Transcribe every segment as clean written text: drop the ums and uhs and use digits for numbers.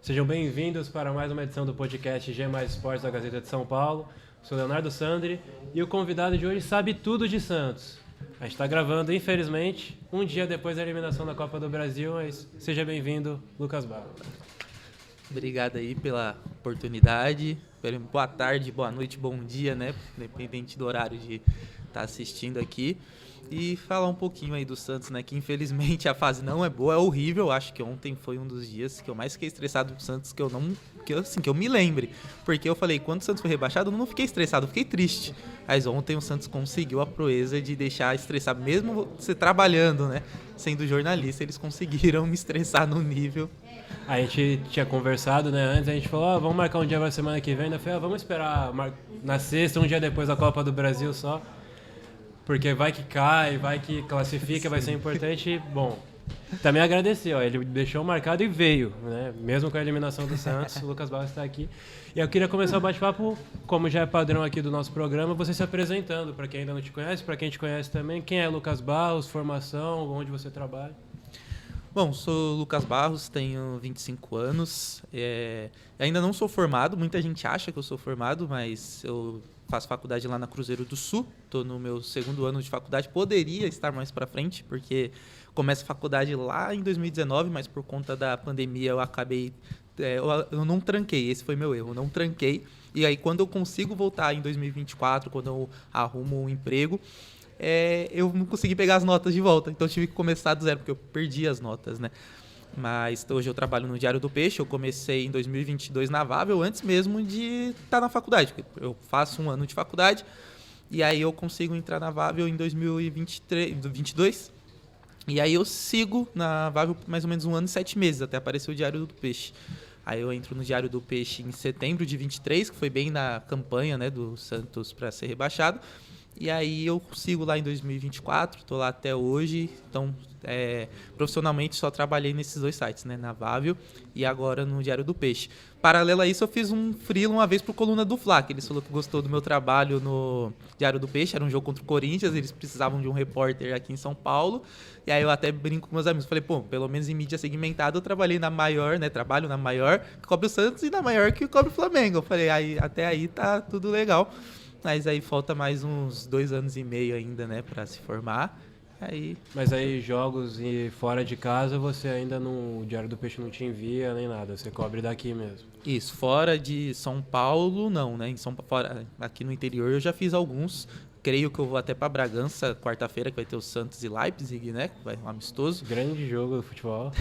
Sejam bem-vindos para mais uma edição do podcast G Mais Esportes da Gazeta de São Paulo. Sou Leonardo Sandri e o convidado de hoje sabe tudo de Santos. A gente está gravando, infelizmente, um dia depois da eliminação da Copa do Brasil, mas seja bem-vindo, Lucas Barros. Obrigado aí pela oportunidade. Boa tarde, boa noite, bom dia, né? Independente do horário de estar assistindo aqui. E falar um pouquinho aí do Santos, né? Que infelizmente a fase não é boa, é horrível. Acho que ontem foi um dos dias que eu mais fiquei estressado com o Santos, que eu me lembre. Porque eu falei, quando o Santos foi rebaixado, eu não fiquei estressado, eu fiquei triste. Mas ontem o Santos conseguiu a proeza de deixar estressar, mesmo você trabalhando, né? Sendo jornalista, eles conseguiram me estressar no nível. A gente tinha conversado, né? Antes a gente falou, vamos marcar um dia para semana que vem. Eu falei, vamos esperar na sexta, um dia depois da Copa do Brasil só. Porque vai que cai, vai que classifica, vai ser importante. Bom, também agradecer, ele deixou marcado e veio, né? Mesmo com a eliminação do Santos, o Lucas Barros está aqui. E eu queria começar o bate-papo, como já é padrão aqui do nosso programa, você se apresentando, para quem ainda não te conhece, para quem te conhece também. Quem é Lucas Barros, formação, onde você trabalha? Bom, sou Lucas Barros, tenho 25 anos, ainda não sou formado, muita gente acha que eu sou formado, mas eu faço faculdade lá na Cruzeiro do Sul, estou no meu segundo ano de faculdade, poderia estar mais para frente, porque começo a faculdade lá em 2019, mas por conta da pandemia eu acabei, eu não tranquei, esse foi meu erro, eu não tranquei, e aí quando eu consigo voltar em 2024, quando eu arrumo um emprego, eu não consegui pegar as notas de volta, então eu tive que começar do zero, porque eu perdi as notas, né? Mas hoje eu trabalho no Diário do Peixe, eu comecei em 2022 na Vável, antes mesmo de estar na faculdade. Eu faço um ano de faculdade e aí eu consigo entrar na Vável em 2022. E aí eu sigo na Vável por mais ou menos 1 ano e 7 meses, até aparecer o Diário do Peixe. Aí eu entro no Diário do Peixe em setembro de 23, que foi bem na campanha, né, do Santos para ser rebaixado. E aí eu sigo lá em 2024, estou lá até hoje, então profissionalmente só trabalhei nesses 2 sites, né, na Vável e agora no Diário do Peixe. Paralelo a isso, eu fiz um freela uma vez pro Coluna do Fla, que eles falou que gostou do meu trabalho no Diário do Peixe, era um jogo contra o Corinthians, eles precisavam de um repórter aqui em São Paulo, e aí eu até brinco com meus amigos, falei, pelo menos em mídia segmentada eu trabalhei na maior, né, trabalho na maior que cobre o Santos e na maior que cobre o Flamengo. Eu falei, até aí tá tudo legal. Mas aí falta mais uns 2 anos e meio ainda, né, para se formar. Mas aí jogos e fora de casa você ainda no Diário do Peixe não te envia nem nada, você cobre daqui mesmo. Isso, fora de São Paulo não, né? Aqui no interior eu já fiz alguns. Creio que eu vou até para Bragança quarta-feira, que vai ter o Santos e Leipzig, né? Vai um amistoso. Grande jogo do futebol.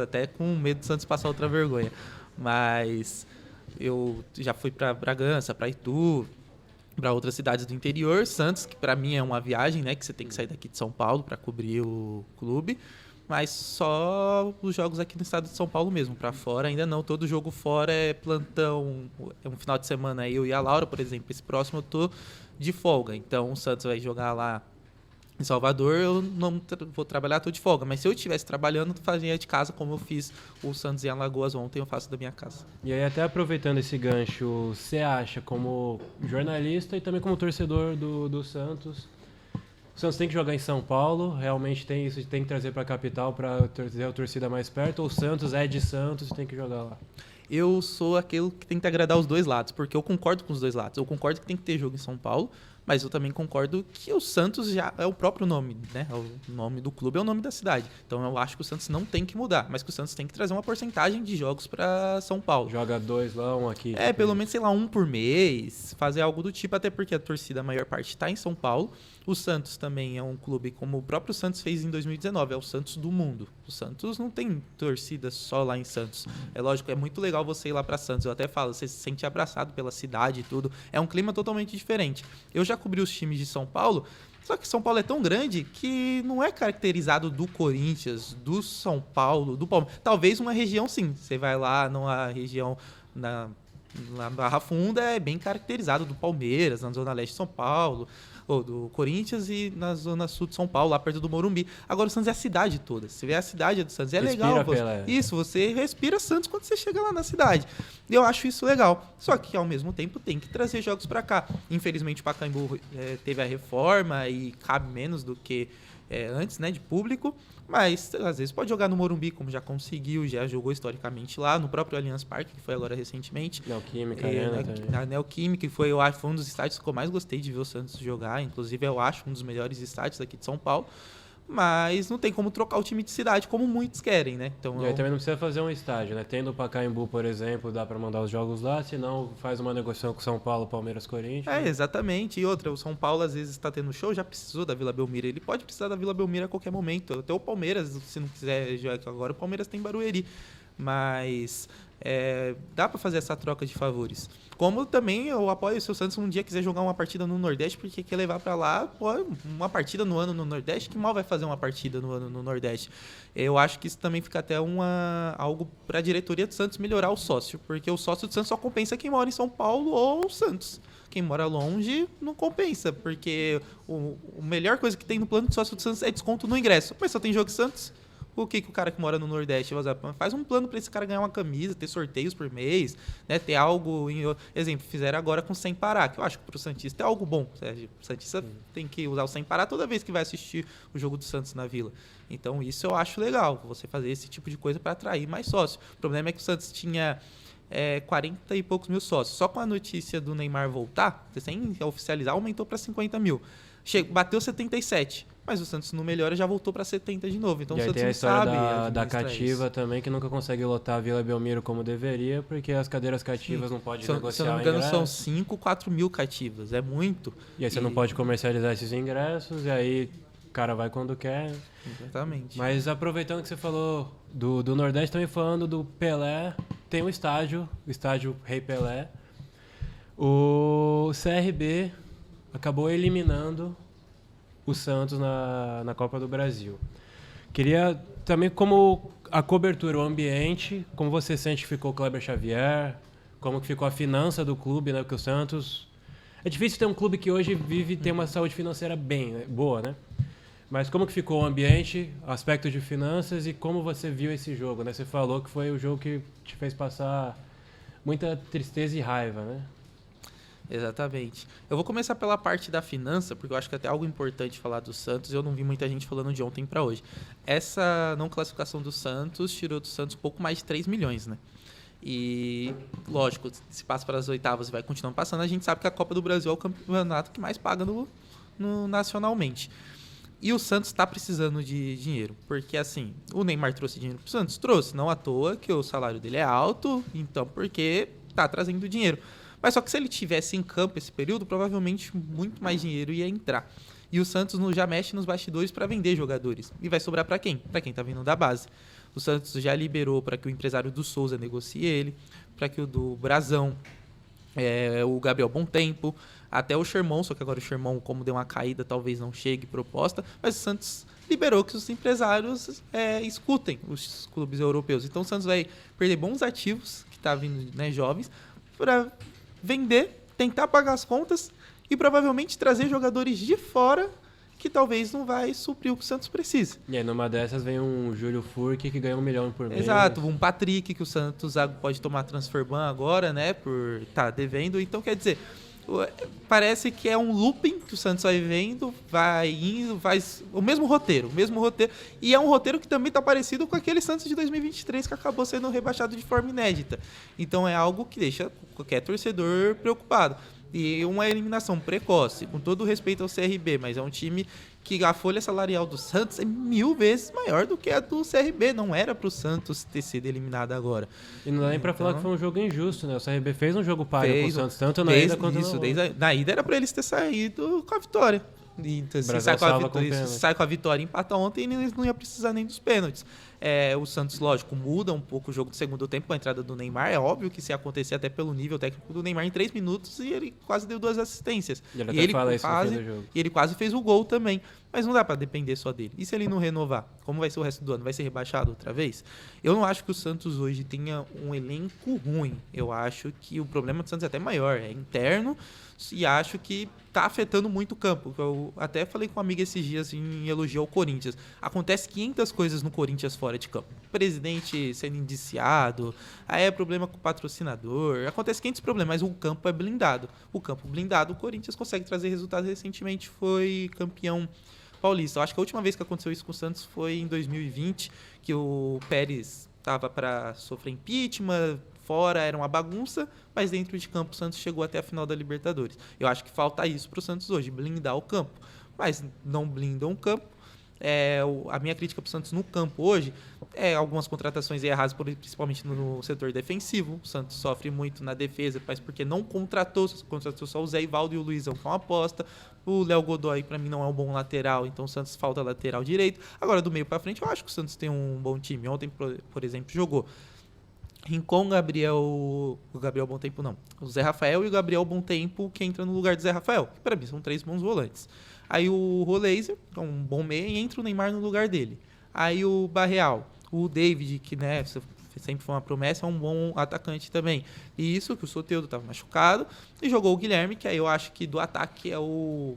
até com medo do Santos passar outra vergonha. Mas eu já fui para Bragança, para Itu, para outras cidades do interior. Santos, que para mim é uma viagem, né, que você tem que sair daqui de São Paulo para cobrir o clube, mas só os jogos aqui no estado de São Paulo mesmo, para fora ainda não. Todo jogo fora é plantão, é um final de semana eu e a Laura, por exemplo. Esse próximo eu tô de folga, então o Santos vai jogar lá em Salvador, eu não vou trabalhar, tô de folga. Mas se eu estivesse trabalhando, eu fazia de casa, como eu fiz o Santos em Alagoas ontem, eu faço da minha casa. E aí, até aproveitando esse gancho, você acha, como jornalista e também como torcedor do Santos, o Santos tem que jogar em São Paulo? Realmente tem isso, tem que trazer para a capital para trazer a torcida mais perto? Ou o Santos é de Santos e tem que jogar lá? Eu sou aquele que tem que agradar os 2 lados, porque eu concordo com os 2 lados. Eu concordo que tem que ter jogo em São Paulo, mas eu também concordo que o Santos já é o próprio nome, né? O nome do clube é o nome da cidade. Então eu acho que o Santos não tem que mudar, mas que o Santos tem que trazer uma porcentagem de jogos para São Paulo. Joga 2 lá, 1 aqui. Pelo menos, sei lá, 1 por mês, fazer algo do tipo, até porque a torcida, a maior parte, está em São Paulo. O Santos também é um clube, como o próprio Santos fez em 2019, é o Santos do mundo. O Santos não tem torcida só lá em Santos. É lógico, é muito legal você ir lá para Santos. Eu até falo, você se sente abraçado pela cidade e tudo. É um clima totalmente diferente. Eu já cobri os times de São Paulo, só que São Paulo é tão grande que não é caracterizado do Corinthians, do São Paulo, do Palmeiras. Talvez uma região, sim. Você vai lá numa região na Barra Funda, é bem caracterizado do Palmeiras, na Zona Leste de São Paulo, ou do Corinthians, e na Zona Sul de São Paulo, lá perto do Morumbi. Agora o Santos é a cidade toda. Você vê a cidade do Santos. É legal. Isso, você respira Santos quando você chega lá na cidade. E eu acho isso legal. Só que, ao mesmo tempo, tem que trazer jogos para cá. Infelizmente, o Pacaembu teve a reforma e cabe menos do que antes, né, de público, mas às vezes pode jogar no Morumbi, como já conseguiu, já jogou historicamente lá, no próprio Allianz Parque, que foi agora recentemente. Neoquímica Arena também. Na Neoquímica, que foi, eu acho, foi um dos estádios que eu mais gostei de ver o Santos jogar, inclusive eu acho um dos melhores estádios aqui de São Paulo, mas não tem como trocar o time de cidade, como muitos querem, né? Então, E aí também não precisa fazer um estádio, né? Tendo o Pacaembu, por exemplo, dá pra mandar os jogos lá, senão faz uma negociação com São Paulo, Palmeiras, Corinthians. Exatamente. E outra, o São Paulo às vezes está tendo show, já precisou da Vila Belmiro. Ele pode precisar da Vila Belmiro a qualquer momento. Até o Palmeiras, se não quiser jogar agora, o Palmeiras tem Barueri. Mas dá para fazer essa troca de favores. Como também eu apoio se o Santos um dia quiser jogar uma partida no Nordeste, porque quer levar para lá, pô, uma partida no ano no Nordeste, que mal vai fazer uma partida no ano no Nordeste. Eu acho que isso também fica até algo para a diretoria do Santos melhorar o sócio, porque o sócio do Santos só compensa quem mora em São Paulo ou o Santos. Quem mora longe não compensa, porque a melhor coisa que tem no plano de sócio do Santos é desconto no ingresso. Mas só tem jogo de Santos. O que o cara que mora no Nordeste vai usar? Faz um plano para esse cara ganhar uma camisa, ter sorteios por mês, né? Ter algo... Exemplo, fizeram agora com Sem Parar, que eu acho que para o Santista é algo bom. O Santista tem que usar o Sem Parar toda vez que vai assistir o jogo do Santos na Vila. Então isso eu acho legal, você fazer esse tipo de coisa para atrair mais sócios. O problema é que o Santos tinha 40 e poucos mil sócios. Só com a notícia do Neymar voltar, sem oficializar, aumentou para 50 mil. Bateu 77. Mas o Santos não melhora, já voltou para 70 de novo. Então e o aí Santos tem a história sabe da cativa também, que nunca consegue lotar a Vila Belmiro como deveria, porque as cadeiras cativas não podem negociar se eu não me engano, são 5, 4 mil cativas. É muito. E aí você não pode comercializar esses ingressos, e aí o cara vai quando quer. Exatamente. Mas aproveitando que você falou do Nordeste, também falando do Pelé, tem um estádio, o estádio Rei Pelé. O CRB acabou eliminando o Santos na Copa do Brasil. Queria também, como a cobertura, o ambiente, como você sente que ficou o Kleber Xavier, como que ficou a finança do clube, né? Porque o Santos... É difícil ter um clube que hoje tem uma saúde financeira boa, né? Mas como que ficou o ambiente, aspecto de finanças e como você viu esse jogo, né? Você falou que foi o jogo que te fez passar muita tristeza e raiva, né? Exatamente. Eu vou começar pela parte da finança, porque eu acho que é até algo importante falar do Santos. Eu não vi muita gente falando de ontem para hoje. Essa não classificação do Santos tirou do Santos pouco mais de 3 milhões, né? E, lógico, se passa para as oitavas e vai continuando passando, a gente sabe que a Copa do Brasil é o campeonato que mais paga nacionalmente. E o Santos está precisando de dinheiro, porque assim, o Neymar trouxe dinheiro para o Santos? Trouxe, não à toa que o salário dele é alto, então porque está trazendo dinheiro. Mas só que se ele tivesse em campo esse período, provavelmente muito mais dinheiro ia entrar. E o Santos já mexe nos bastidores para vender jogadores. E vai sobrar para quem? Para quem está vindo da base. O Santos já liberou para que o empresário do Souza negocie ele, para que o do Brazão, o Gabriel Bontempo, até o Sherman, só que agora o Sherman, como deu uma caída, talvez não chegue proposta, mas o Santos liberou que os empresários escutem os clubes europeus. Então o Santos vai perder bons ativos, que está vindo, né, jovens, para vender, tentar pagar as contas e provavelmente trazer jogadores de fora que talvez não vai suprir o que o Santos precisa. E aí numa dessas vem um Júlio Furque que ganha 1 milhão por mês. Exato, um Patrick que o Santos pode tomar transferban agora, né, por estar devendo. Então, quer dizer, parece que é um looping que o Santos vai vendo, vai indo, faz o mesmo roteiro. E é um roteiro que também está parecido com aquele Santos de 2023 que acabou sendo rebaixado de forma inédita. Então é algo que deixa qualquer torcedor preocupado. E uma eliminação precoce, com todo o respeito ao CRB, mas é um time que a folha salarial do Santos é 1000 vezes maior do que a do CRB. Não era para o Santos ter sido eliminado agora. E não dá nem para falar que foi um jogo injusto, né? O CRB fez um jogo páreo com o Santos, tanto na ida quanto na ida era para eles ter saído com a vitória. Então, se sai com a vitória e empata ontem, eles não iam precisar nem dos pênaltis. O Santos, lógico, muda um pouco o jogo do segundo tempo com a entrada do Neymar. É óbvio que se acontecer até pelo nível técnico do Neymar em 3 minutos, e ele quase deu 2 assistências. E ele quase fez o gol também. Mas não dá para depender só dele. E se ele não renovar? Como vai ser o resto do ano? Vai ser rebaixado outra vez? Eu não acho que o Santos hoje tenha um elenco ruim. Eu acho que o problema do Santos é até maior. É interno e acho que está afetando muito o campo. Eu até falei com uma amiga esses dias em elogio ao Corinthians. Acontece 500 coisas no Corinthians fora de campo. Presidente sendo indiciado, aí é problema com o patrocinador. Acontece 500 problemas, mas o campo é blindado. O campo blindado, o Corinthians consegue trazer resultados. Recentemente foi campeão Paulista. Eu acho que a última vez que aconteceu isso com o Santos foi em 2020, que o Pérez estava para sofrer impeachment, fora era uma bagunça, mas dentro de campo o Santos chegou até a final da Libertadores. Eu acho que falta isso para o Santos hoje, blindar o campo. Mas não blindam o campo. A minha crítica para o Santos no campo hoje é algumas contratações erradas, principalmente no setor defensivo. O Santos sofre muito na defesa, mas porque não contratou só o Zé Ivaldo e o Luizão, que é uma aposta. O Léo Godoy, para mim, não é um bom lateral, então o Santos falta lateral direito. Agora, do meio para frente, eu acho que o Santos tem um bom time. Ontem, por exemplo, jogou Rincon, o Gabriel Bom Tempo não, o Zé Rafael e o Gabriel Bom Tempo, que entra no lugar do Zé Rafael, que para mim são 3 bons volantes. Aí o Roleiser, que é um bom meia, e entra o Neymar no lugar dele. Aí o Barreal, o David, que né, sempre foi uma promessa, é um bom atacante também. E isso, que o Soteldo estava machucado, e jogou o Guilherme, que aí eu acho que do ataque é o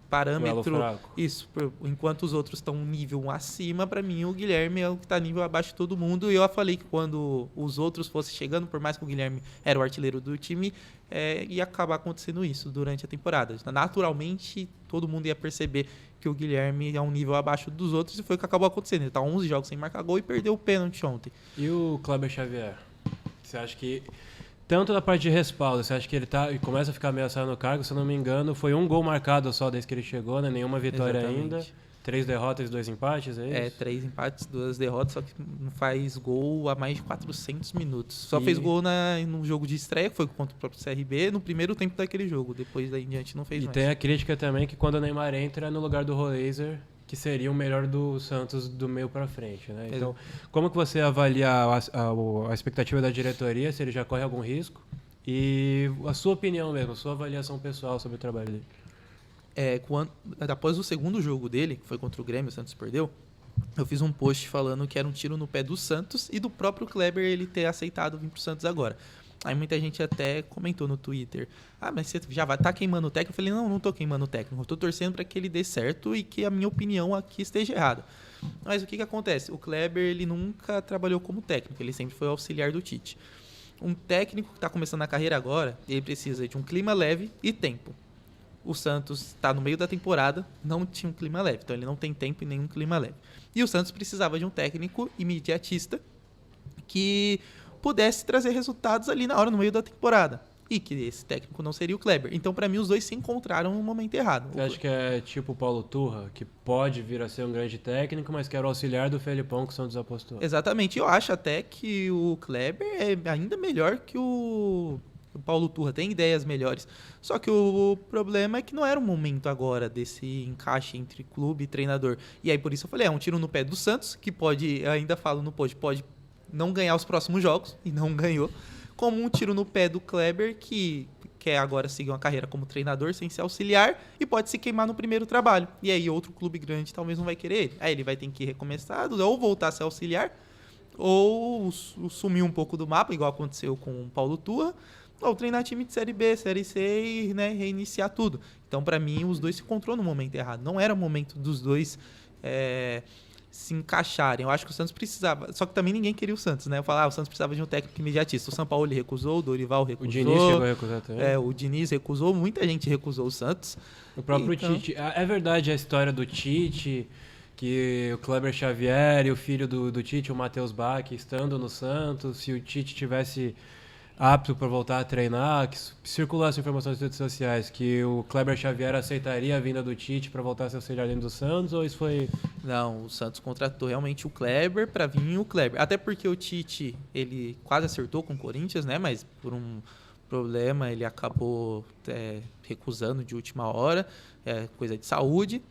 parâmetro. Isso, enquanto os outros estão um nível acima, para mim o Guilherme é o que está nível abaixo de todo mundo. E eu falei que quando os outros fossem chegando, por mais que o Guilherme era o artilheiro do time, ia acabar acontecendo isso durante a temporada. Naturalmente, todo mundo ia perceber que o Guilherme é um nível abaixo dos outros, e foi o que acabou acontecendo. Ele tá 11 jogos sem marcar gol e perdeu o pênalti ontem. E o Kleber Xavier? Você acha que, tanto na parte de respaldo, você acha que ele começa a ficar ameaçado no cargo? Se eu não me engano, foi 1 gol marcado só desde que ele chegou, né? Nenhuma vitória ainda. 3 derrotas e 2 empates, é isso? 3 empates, 2 derrotas, só que não faz gol há mais de 400 minutos. Só fez gol no jogo de estreia, que foi contra o próprio CRB, no primeiro tempo daquele jogo. Depois daí em diante não fez mais. E tem a crítica também que quando o Neymar entra no lugar do Roleiser, que seria o melhor do Santos do meio para frente, né? Então, como que você avalia a expectativa da diretoria, se ele já corre algum risco? E a sua opinião mesmo, a sua avaliação pessoal sobre o trabalho dele? Após o segundo jogo dele, que foi contra o Grêmio, o Santos perdeu, eu fiz um post falando que era um tiro no pé do Santos e do próprio Kleber ele ter aceitado vir pro Santos agora. Aí muita gente até comentou no Twitter: mas você já tá queimando o técnico? Eu falei: não tô queimando o técnico, eu tô torcendo para que ele dê certo e que a minha opinião aqui esteja errada. Mas o que acontece? O Kleber ele nunca trabalhou como técnico, ele sempre foi auxiliar do Tite. Um técnico que está começando a carreira agora, ele precisa de um clima leve e tempo. O Santos está no meio da temporada, não tinha um clima leve, então ele não tem tempo e nenhum clima leve. E o Santos precisava de um técnico imediatista que pudesse trazer resultados ali na hora, no meio da temporada. E que esse técnico não seria o Kleber. Então, para mim, os dois se encontraram no momento errado. Você acha que é tipo o Paulo Turra, que pode vir a ser um grande técnico, mas que era o auxiliar do Felipão, que o Santos apostou? Exatamente. Eu acho até que o Kleber é ainda melhor que o Paulo Turra, tem ideias melhores. Só que o problema é que não era o momento agora desse encaixe entre clube e treinador. E aí, por isso eu falei, é um tiro no pé do Santos, que pode, eu ainda falo no post, pode não ganhar os próximos jogos, e não ganhou. Como um tiro no pé do Kleber, que quer agora seguir uma carreira como treinador sem ser auxiliar e pode se queimar no primeiro trabalho. E aí outro clube grande talvez não vai querer ele. Aí ele vai ter que recomeçar, ou voltar a ser auxiliar, ou sumir um pouco do mapa, igual aconteceu com o Paulo Turra, ou treinar time de Série B, Série C e reiniciar tudo. Então, para mim, os dois se encontrou no momento errado. Não era o momento dos dois se encaixarem. Eu acho que o Santos precisava. Só que também ninguém queria o Santos, né? Eu falava, o Santos precisava de um técnico imediatista. O São Paulo recusou, o Dorival recusou. O Diniz chegou a recusar também. O Diniz recusou, muita gente recusou o Santos. O próprio Tite. É verdade a história do Tite, que o Kleber Xavier e o filho do Tite, o Matheus Bach, estando no Santos, se o Tite tivesse apto para voltar a treinar, que circulasse informações nas redes sociais, que o Kleber Xavier aceitaria a vinda do Tite para voltar a ser auxiliar dentro do Santos, ou isso foi... Não, o Santos contratou realmente o Kleber para vir o Kleber. Até porque o Tite, ele quase acertou com o Corinthians, né? Mas por um problema ele acabou recusando de última hora, coisa de saúde.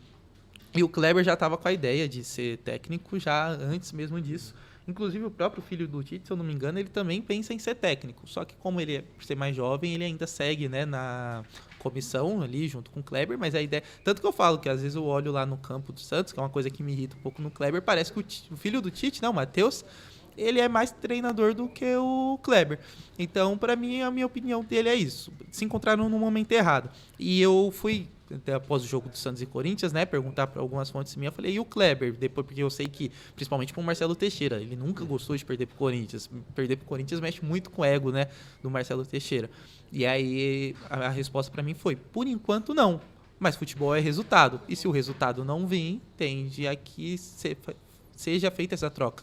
E o Kleber já estava com a ideia de ser técnico já antes mesmo disso. Inclusive, o próprio filho do Tite, se eu não me engano, ele também pensa em ser técnico. Só que como ele, por ser mais jovem, ele ainda segue, né, na comissão ali, junto com o Kleber. Mas a ideia... Tanto que eu falo que às vezes eu olho lá no campo do Santos, que é uma coisa que me irrita um pouco no Kleber, parece que o filho do Tite, não, o Matheus, ele é mais treinador do que o Kleber. Então, para mim, a minha opinião dele é isso. Se encontraram no momento errado. E eu fui... até após o jogo do Santos e Corinthians, né, perguntar para algumas fontes minhas, eu falei, e o Kleber? Depois, porque eu sei que, principalmente com o Marcelo Teixeira, ele nunca gostou de perder pro Corinthians. Perder pro Corinthians mexe muito com o ego, né, do Marcelo Teixeira. E aí, a resposta para mim foi, por enquanto, não. Mas futebol é resultado. E se o resultado não vir, tende a que seja feita essa troca.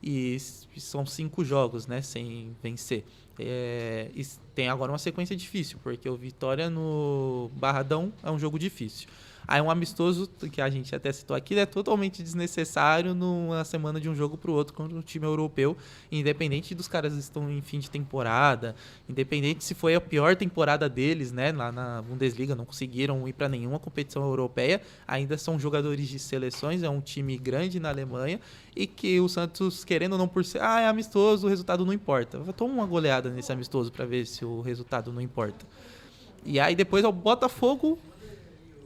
E são 5 jogos, né, sem vencer. E tem agora uma sequência difícil, porque o Vitória no Barradão é um jogo difícil. Aí um amistoso, que a gente até citou aqui, é totalmente desnecessário numa semana de um jogo para o outro contra um time europeu, independente dos caras estão em fim de temporada, independente se foi a pior temporada deles, né, lá na Bundesliga, não conseguiram ir para nenhuma competição europeia, ainda são jogadores de seleções, é um time grande na Alemanha, e que o Santos, querendo ou não por ser, é amistoso, o resultado não importa. Toma uma goleada nesse amistoso para ver se o resultado não importa. E aí depois é o Botafogo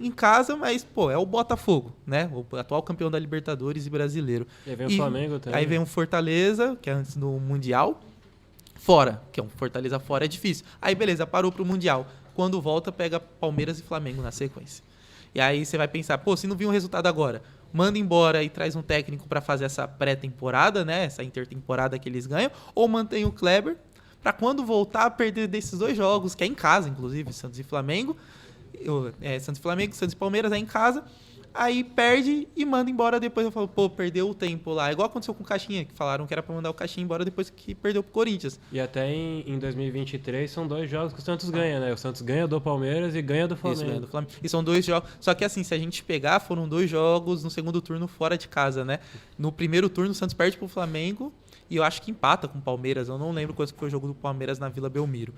em casa, mas, é o Botafogo, né? O atual campeão da Libertadores e brasileiro. E aí vem o Flamengo também. Aí vem o Fortaleza, que é antes do Mundial, fora, que é um Fortaleza fora é difícil. Aí, beleza, parou pro Mundial. Quando volta, pega Palmeiras e Flamengo na sequência. E aí você vai pensar, se não vir um resultado agora, manda embora e traz um técnico para fazer essa pré-temporada, né? Essa intertemporada que eles ganham, ou mantém o Kleber para quando voltar a perder desses 2 jogos, que é em casa, inclusive, Santos e Flamengo. Santos e Flamengo, Santos e Palmeiras é em casa, aí perde e manda embora depois. Eu falo, perdeu o tempo lá. Igual aconteceu com o Caixinha, que falaram que era pra mandar o Caixinha embora depois que perdeu pro Corinthians. E até em 2023 são 2 jogos que o Santos ganha, né? O Santos ganha do Palmeiras e ganha do Flamengo. Isso, ganha do Flamengo. E são 2 jogos. Só que assim, se a gente pegar, foram 2 jogos no segundo turno fora de casa, né? No primeiro turno, o Santos perde pro Flamengo e eu acho que empata com o Palmeiras. Eu não lembro quanto foi o jogo do Palmeiras na Vila Belmiro,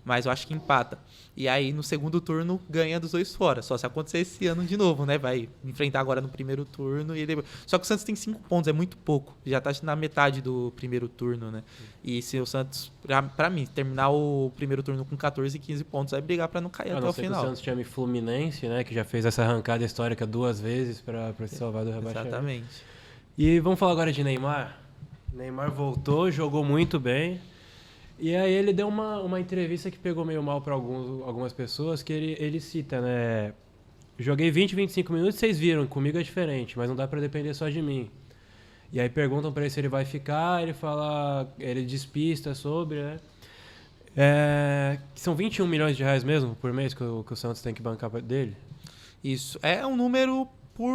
mas eu acho que empata. E aí, no segundo turno, ganha dos 2 fora. Só se acontecer esse ano de novo, né? Vai enfrentar agora no primeiro turno. Só que o Santos tem 5 pontos, é muito pouco. Já tá na metade do primeiro turno, né? E se o Santos, pra mim, terminar o primeiro turno com 14 e 15 pontos, vai brigar pra não cair até o final. O Santos chama Fluminense, né? Que já fez essa arrancada histórica 2 vezes pra se salvar do rebaixamento. Exatamente. E vamos falar agora de Neymar. Neymar voltou, jogou muito bem. E aí ele deu uma entrevista que pegou meio mal para algumas pessoas, que ele cita, né? Joguei 20, 25 minutos, vocês viram, comigo é diferente, mas não dá para depender só de mim. E aí perguntam para ele se ele vai ficar, ele fala, ele despista sobre, né? São 21 milhões de reais mesmo por mês que o Santos tem que bancar dele? Isso, é um número por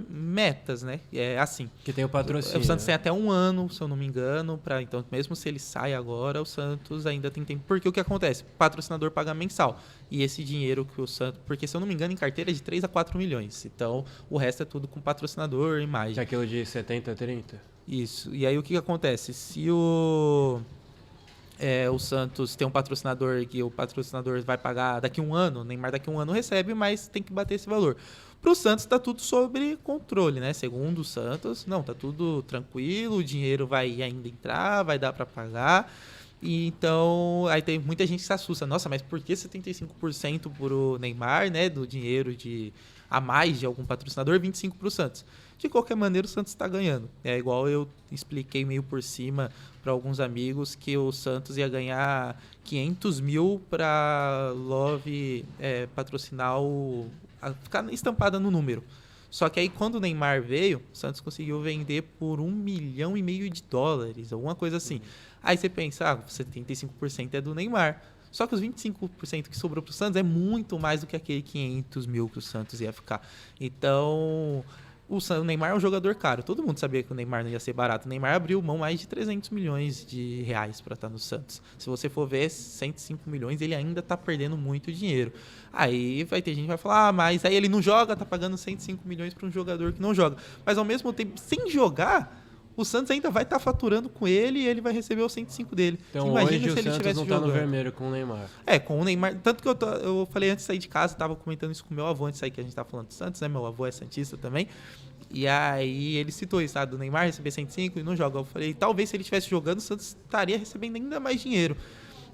metas, né? É assim. Que tem o patrocínio. O Santos tem até 1 ano, se eu não me engano, então mesmo se ele sai agora, o Santos ainda tem tempo. Porque o que acontece? O patrocinador paga mensal. E esse dinheiro que o Santos... Porque, se eu não me engano, em carteira é de 3 a 4 milhões. Então, o resto é tudo com patrocinador, imagem. Que é aquilo de 70 a 30? Isso. E aí, o que acontece? Se o Santos tem um patrocinador que o patrocinador vai pagar daqui a 1 ano, o Neymar daqui a 1 ano recebe, mas tem que bater esse valor. Para o Santos está tudo sob controle, né? Segundo o Santos, não, tá tudo tranquilo, o dinheiro vai ainda entrar, vai dar para pagar. E então, aí tem muita gente que se assusta. Nossa, mas por que 75% para o Neymar, né? Do dinheiro a mais de algum patrocinador, 25% para o Santos. De qualquer maneira, o Santos está ganhando. É igual eu expliquei meio por cima para alguns amigos que o Santos ia ganhar 500 mil para Love patrocinar ficar estampada no número. Só que aí, quando o Neymar veio, o Santos conseguiu vender por $1,5 milhão de dólares, alguma coisa assim. Aí você pensa, 75% é do Neymar. Só que os 25% que sobrou para o Santos é muito mais do que aquele 500 mil que o Santos ia ficar. Então, o Neymar é um jogador caro. Todo mundo sabia que o Neymar não ia ser barato. O Neymar abriu mão mais de 300 milhões de reais para estar no Santos. Se você for ver, 105 milhões, ele ainda está perdendo muito dinheiro. Aí vai ter gente que vai falar, mas aí ele não joga, tá pagando 105 milhões para um jogador que não joga. Mas ao mesmo tempo, sem jogar, o Santos ainda vai estar faturando com ele e ele vai receber os 105 dele. Então imagina hoje se o ele Santos tivesse não tá jogando. no vermelho com o Neymar. Com o Neymar. Tanto que eu falei antes de sair de casa, tava comentando isso com meu avô antes de sair, que a gente tava falando do Santos, né? Meu avô é santista também. E aí ele citou isso, do Neymar receber 105 e não joga. Eu falei, talvez se ele estivesse jogando, o Santos estaria recebendo ainda mais dinheiro.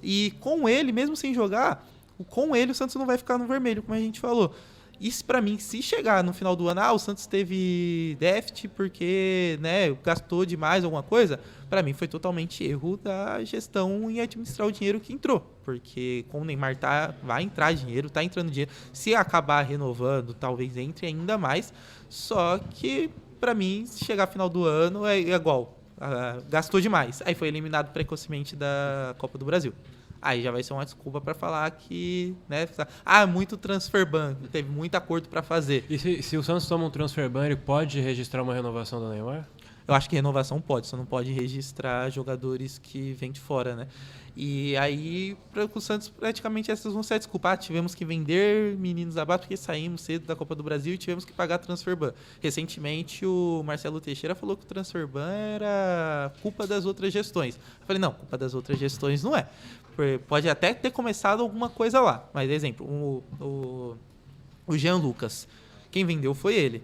E com ele, mesmo sem jogar, com ele o Santos não vai ficar no vermelho, como a gente falou. Isso pra mim, se chegar no final do ano, o Santos teve déficit porque, né, gastou demais alguma coisa, pra mim foi totalmente erro da gestão em administrar o dinheiro que entrou. Porque com o Neymar vai entrar dinheiro, tá entrando dinheiro. Se acabar renovando, talvez entre ainda mais. Só que, pra mim, se chegar no final do ano, é igual. Gastou demais. Aí foi eliminado precocemente da Copa do Brasil. Aí já vai ser uma desculpa para falar que, né, muito transfer ban, teve muito acordo para fazer. E se o Santos toma um transfer ban, ele pode registrar uma renovação do Neymar? Eu acho que renovação pode, só não pode registrar jogadores que vêm de fora, né? E aí, para o Santos, praticamente essas vão ser a desculpa. Tivemos que vender meninos abaixo porque saímos cedo da Copa do Brasil e tivemos que pagar transfer ban. Recentemente, o Marcelo Teixeira falou que o transfer ban era culpa das outras gestões. Eu falei, não, culpa das outras gestões não é. Pode até ter começado alguma coisa lá. Mas, exemplo, o Jean Lucas, quem vendeu foi ele.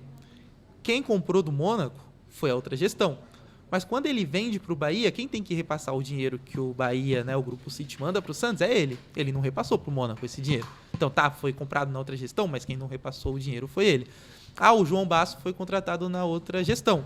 Quem comprou do Mônaco foi a outra gestão. Mas quando ele vende para o Bahia, quem tem que repassar o dinheiro que o Bahia, né, o Grupo City, manda para o Santos é ele. Ele não repassou para o Mônaco esse dinheiro. Então foi comprado na outra gestão, mas quem não repassou o dinheiro foi ele. O João Basso foi contratado na outra gestão.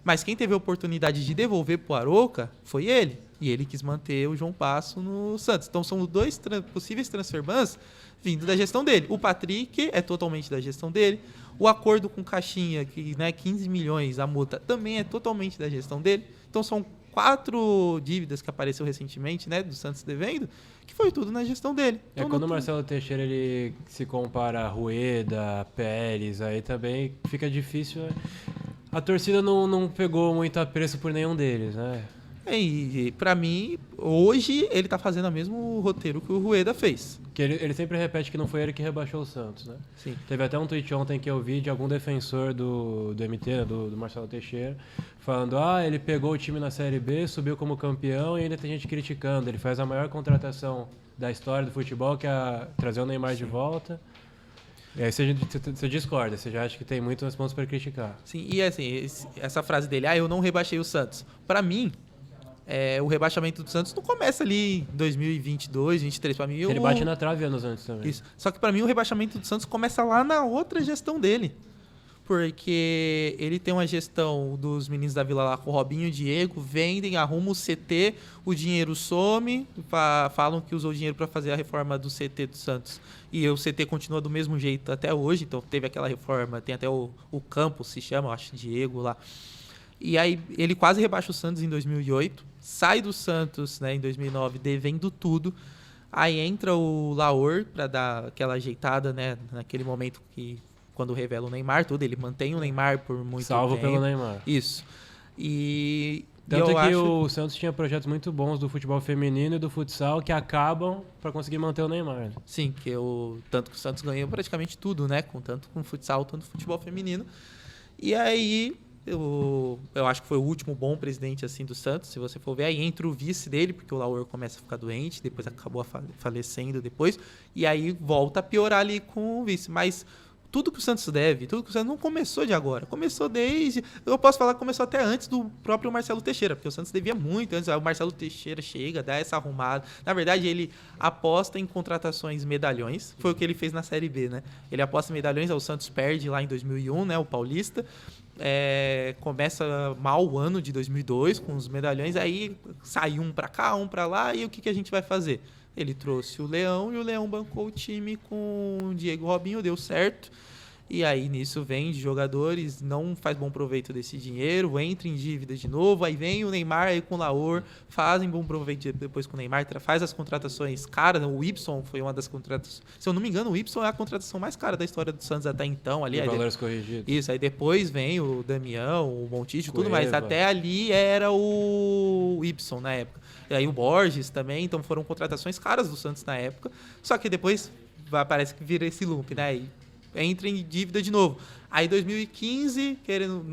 Mas quem teve a oportunidade de devolver para o Arouca foi ele. E ele quis manter o João Basso no Santos. Então são dois possíveis transfer bans vindo da gestão dele. O Patrick é totalmente da gestão dele. O acordo com Caixinha, que, né, 15 milhões a multa, também é totalmente da gestão dele. Então são 4 dívidas que apareceu recentemente, né, do Santos devendo, que foi tudo na gestão dele. Então, quando o Marcelo Teixeira ele se compara a Rueda, Pérez, aí também fica difícil. Né? A torcida não pegou muito apreço por nenhum deles, né? E pra mim, hoje ele tá fazendo o mesmo roteiro que o Rueda fez. Que ele sempre repete que não foi ele que rebaixou o Santos, né? Sim. Teve até um tweet ontem que eu vi de algum defensor do MT, né, do Marcelo Teixeira, falando, ele pegou o time na Série B, subiu como campeão e ainda tem gente criticando. Ele faz a maior contratação da história do futebol, que é trazer o Neymar de volta. E aí você discorda, você já acha que tem muitos pontos para criticar. Sim, e assim, essa frase dele, eu não rebaixei o Santos. Pra mim, o rebaixamento do Santos não começa ali em 2022, 2023. Pra mim, ele bate na trave anos antes também. Isso. Só que pra mim o rebaixamento do Santos começa lá na outra gestão dele. Porque ele tem uma gestão dos meninos da Vila lá com o Robinho e o Diego, vendem, arrumam o CT, o dinheiro some, falam que usou o dinheiro para fazer a reforma do CT do Santos. E o CT continua do mesmo jeito até hoje, então teve aquela reforma, tem até o Campos, se chama, eu acho, Diego lá. E aí ele quase rebaixa o Santos em 2008, sai do Santos, né, em 2009 devendo tudo. Aí entra o Laor para dar aquela ajeitada, né, naquele momento que quando revela o Neymar, tudo, ele mantém o Neymar por muito tempo. Salvo pelo Neymar. Isso. Tanto que o Santos tinha projetos muito bons do futebol feminino e do futsal que acabam para conseguir manter o Neymar. Sim, tanto que o Santos ganhou praticamente tudo, né, tanto com futsal, tanto com futebol feminino. E aí eu acho que foi o último bom presidente assim do Santos, se você for ver. Aí entra o vice dele, porque o Laor começa a ficar doente, depois acabou falecendo depois, e aí volta a piorar ali com o vice. Mas tudo que o Santos deve, tudo que o Santos não começou de agora, começou desde... Eu posso falar que começou até antes do próprio Marcelo Teixeira, porque o Santos devia muito antes. Aí o Marcelo Teixeira chega, dá essa arrumada. Na verdade, ele aposta em contratações medalhões, foi o que ele fez na Série B, né? Ele aposta em medalhões, o Santos perde lá em 2001, né, o Paulista. Começa mal o ano de 2002 com os medalhões, aí sai um pra cá, um pra lá, e o que a gente vai fazer? Ele trouxe o Leão e o Leão bancou o time com o Diego Robinho, deu certo. E aí nisso vende jogadores, não faz bom proveito desse dinheiro, entra em dívida de novo, aí vem o Neymar aí com o Laor, fazem bom proveito depois com o Neymar, faz as contratações caras. O Ibson foi uma das contratações, se eu não me engano, o Ibson é a contratação mais cara da história do Santos até então. Ali, valores corrigidos. Isso, aí depois vem o Damião, o Montijo, tudo mais, até ali era o Ibson na época. E aí o Borges também, então foram contratações caras do Santos na época, só que depois parece que vira esse loop, né? E entra em dívida de novo. Aí 2015, querendo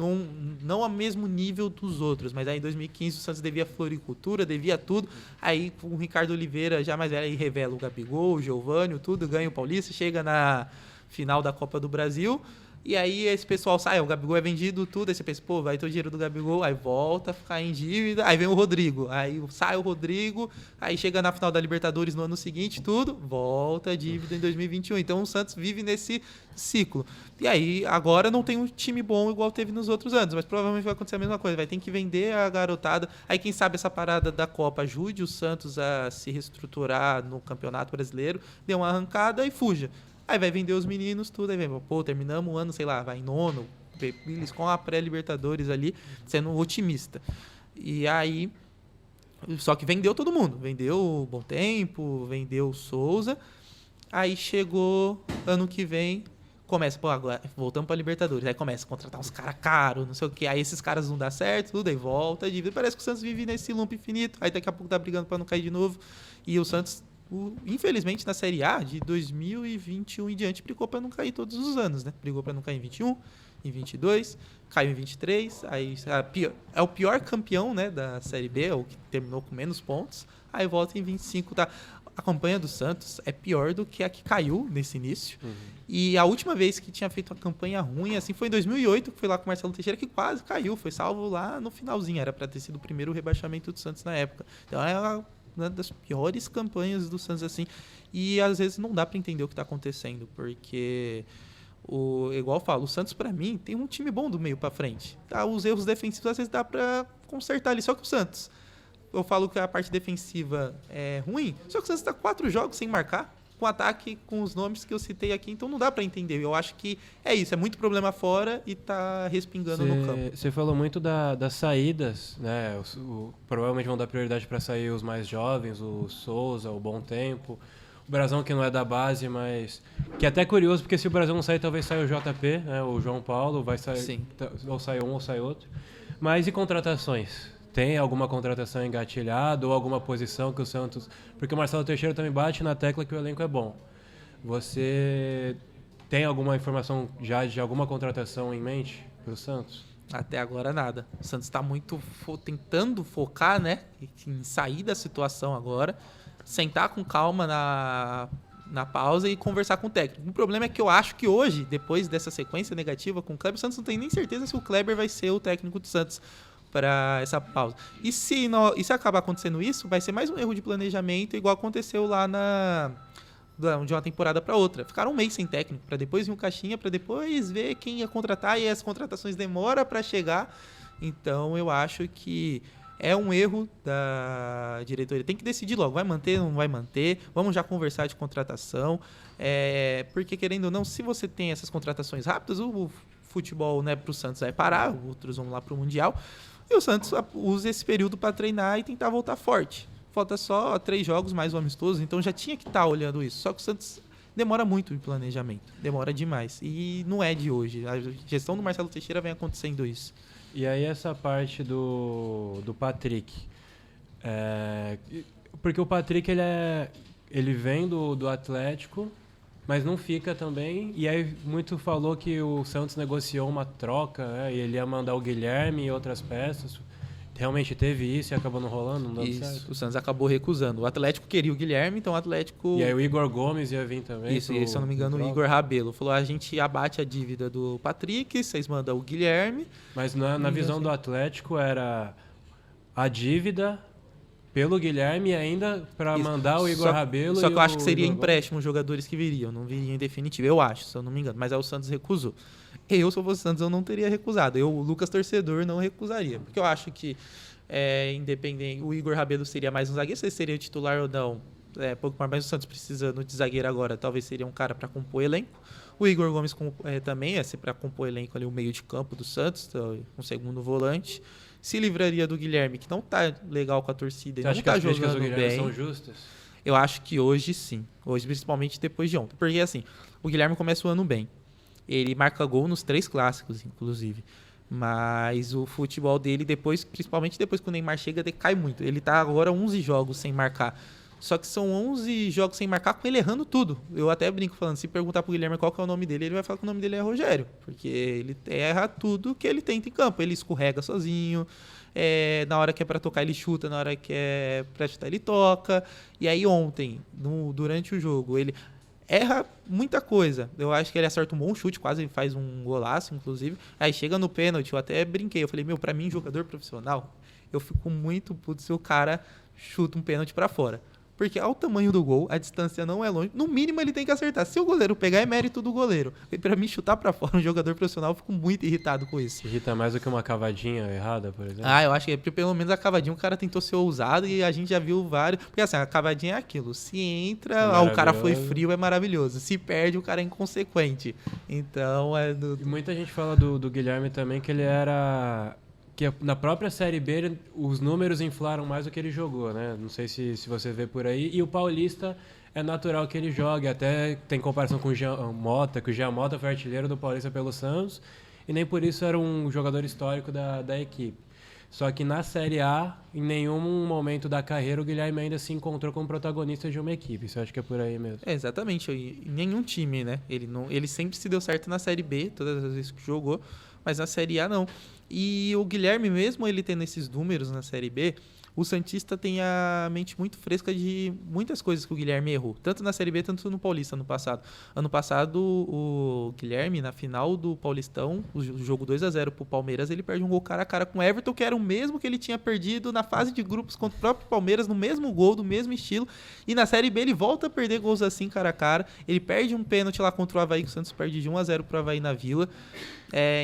não ao mesmo nível dos outros, mas aí em 2015 o Santos devia floricultura, devia tudo. Aí o Ricardo Oliveira, já mais velho, aí revela o Gabigol, o Giovânio, tudo, ganha o Paulista, chega na final da Copa do Brasil. E aí esse pessoal sai, o Gabigol é vendido, tudo, aí você pensa, vai ter o dinheiro do Gabigol, aí volta a ficar em dívida, aí vem o Rodrigo, aí sai o Rodrigo, aí chega na final da Libertadores no ano seguinte, tudo, volta a dívida em 2021. Então o Santos vive nesse ciclo. E aí agora não tem um time bom igual teve nos outros anos, mas provavelmente vai acontecer a mesma coisa, vai ter que vender a garotada. Aí quem sabe essa parada da Copa ajude o Santos a se reestruturar no Campeonato Brasileiro, dê uma arrancada e fuja. Aí vai vender os meninos, tudo, aí vem, terminamos o ano, sei lá, vai em nono, eles com a pré-Libertadores ali, sendo otimista. E aí Só que vendeu todo mundo. Vendeu o Bom Tempo, vendeu o Souza. Aí chegou ano que vem, começa, pô, agora voltamos pra Libertadores. Aí começa a contratar uns caras caros, não sei o quê. Aí esses caras não dá certo, tudo aí volta a dívida. Parece que o Santos vive nesse loop infinito. Aí daqui a pouco tá brigando pra não cair de novo. E o Santos, infelizmente, na Série A, de 2021 em diante, brigou pra não cair todos os anos, né? Brigou pra não cair em 21, em 22, caiu em 23. Aí é o pior campeão, né, da Série B, o que terminou com menos pontos. Aí volta em 25, tá? A campanha do Santos é pior do que a que caiu nesse início. E a última vez que tinha feito uma campanha ruim, assim, foi em 2008, que foi lá com o Marcelo Teixeira, que quase caiu. Foi salvo lá no finalzinho. Era para ter sido o primeiro rebaixamento do Santos na época. Então é uma das piores campanhas do Santos, assim. E às vezes não dá para entender o que tá acontecendo, porque... igual eu falo, o Santos, pra mim, tem um time bom do meio pra frente. Tá? Os erros defensivos, às vezes, dá pra consertar ali. Só que o Santos, eu falo que a parte defensiva é ruim, só que o Santos tá 4 jogos sem marcar, com ataque, com os nomes que eu citei aqui, então não dá pra entender. Eu acho que é isso, é muito problema fora e tá respingando no campo. Você falou muito das saídas, né? Provavelmente vão dar prioridade para sair os mais jovens, o Souza, o Bom Tempo. O Brasão, que não é da base, mas... Que é até curioso, porque se o Brasão não sair, talvez saia o JP, né? O João Paulo, vai sair... Sim. Ou sai um ou sai outro. Mas e contratações? Tem alguma contratação engatilhada ou alguma posição que o Santos... Porque o Marcelo Teixeira também bate na tecla que o elenco é bom. Você tem alguma informação já de alguma contratação em mente para o Santos? Até agora nada. O Santos está muito tentando focar, né, em sair da situação agora, sentar com calma na pausa e conversar com o técnico. O problema é que eu acho que hoje, depois dessa sequência negativa com o Kleber, o Santos não tem nem certeza se o Kleber vai ser o técnico do Santos para essa pausa. E se acabar acontecendo isso, vai ser mais um erro de planejamento, igual aconteceu lá de uma temporada para outra. Ficaram um mês sem técnico, para depois vir um caixinha, para depois ver quem ia contratar, e as contratações demoram para chegar. Então eu acho que é um erro da diretoria. Tem que decidir logo, vai manter, não vai manter, vamos já conversar de contratação, porque querendo ou não, se você tem essas contratações rápidas, o futebol, né, para o Santos vai parar, outros vão lá para o Mundial, e o Santos usa esse período para treinar e tentar voltar forte. Falta só 3 jogos mais o amistoso, então já tinha que estar olhando isso. Só que o Santos demora muito em planejamento, demora demais. E não é de hoje. A gestão do Marcelo Teixeira vem acontecendo isso. E aí essa parte do Patrick, porque o Patrick ele vem do Atlético, mas não fica também. E aí muito falou que o Santos negociou uma troca, né, e ele ia mandar o Guilherme e outras peças. Realmente teve isso e acabou não rolando, não dando certo? O Santos acabou recusando. O Atlético queria o Guilherme, então o Atlético... E aí o Igor Gomes ia vir também? Isso, e se eu não me engano, o Igor Rabelo falou, a gente abate a dívida do Patrick, vocês mandam o Guilherme. Mas na visão do Atlético era a dívida pelo Guilherme ainda para mandar o Igor Rabelo. Só que eu acho que seria empréstimo os jogadores que viriam, não viriam em definitivo, eu acho, se eu não me engano. Mas aí o Santos recusou. Eu, se eu fosse o Santos, eu não teria recusado. O Lucas Torcedor, não recusaria. Porque eu acho que, independente, o Igor Rabelo seria mais um zagueiro, se seria titular ou não. Pouco mais o Santos precisando de zagueiro agora, talvez seria um cara para compor elenco. O Igor Gomes também ia ser para compor elenco ali, o meio de campo do Santos, um segundo volante. Se livraria do Guilherme, que não tá legal com a torcida. Você acha que as críticas do Guilherme são justas? Eu acho que hoje sim. Hoje, principalmente depois de ontem. Porque, assim, o Guilherme começa o ano bem. Ele marca gol nos 3 clássicos, inclusive. Mas o futebol dele, principalmente depois que o Neymar chega, decai muito. Ele tá agora 11 jogos sem marcar. Só que são 11 jogos sem marcar com ele errando tudo. Eu até brinco falando, se perguntar pro Guilherme qual que é o nome dele, ele vai falar que o nome dele é Rogério. Porque ele erra tudo que ele tenta em campo. Ele escorrega sozinho, na hora que é pra tocar ele chuta, na hora que é pra chutar ele toca. E aí ontem, durante o jogo, ele erra muita coisa. Eu acho que ele acerta um bom chute, quase faz um golaço, inclusive. Aí chega no pênalti, eu até brinquei. Eu falei, pra mim, jogador profissional, eu fico muito puto se o cara chuta um pênalti pra fora. Porque ao tamanho do gol, a distância não é longe. No mínimo, ele tem que acertar. Se o goleiro pegar, é mérito do goleiro. E pra mim, chutar pra fora um jogador profissional, eu fico muito irritado com isso. Irrita mais do que uma cavadinha errada, por exemplo? Eu acho que pelo menos a cavadinha o cara tentou ser ousado e a gente já viu vários. Porque assim, a cavadinha é aquilo. Se entra, o cara foi frio, é maravilhoso. Se perde, o cara é inconsequente. Então, E muita gente fala do Guilherme também que ele era que na própria Série B os números inflaram mais do que ele jogou, né? Não sei se você vê por aí. E o Paulista é natural que ele jogue. Até tem comparação com o Jean Mota, que o Jean Mota foi artilheiro do Paulista pelo Santos e nem por isso era um jogador histórico da equipe. Só que na Série A, em nenhum momento da carreira, o Guilherme ainda se encontrou como protagonista de uma equipe. Isso eu acho que é por aí mesmo. Exatamente. Em nenhum time, né? Ele sempre se deu certo na Série B, todas as vezes que jogou, mas na Série A não. E o Guilherme, mesmo ele tendo esses números na Série B, o Santista tem a mente muito fresca de muitas coisas que o Guilherme errou. Tanto na Série B, tanto no Paulista ano passado. Ano passado, o Guilherme, na final do Paulistão, o jogo 2-0 pro Palmeiras, ele perde um gol cara a cara com o Everton, que era o mesmo que ele tinha perdido na fase de grupos contra o próprio Palmeiras, no mesmo gol, do mesmo estilo. E na Série B ele volta a perder gols assim cara a cara. Ele perde um pênalti lá contra o Avaí, que o Santos perde de 1-0 pro Avaí na Vila.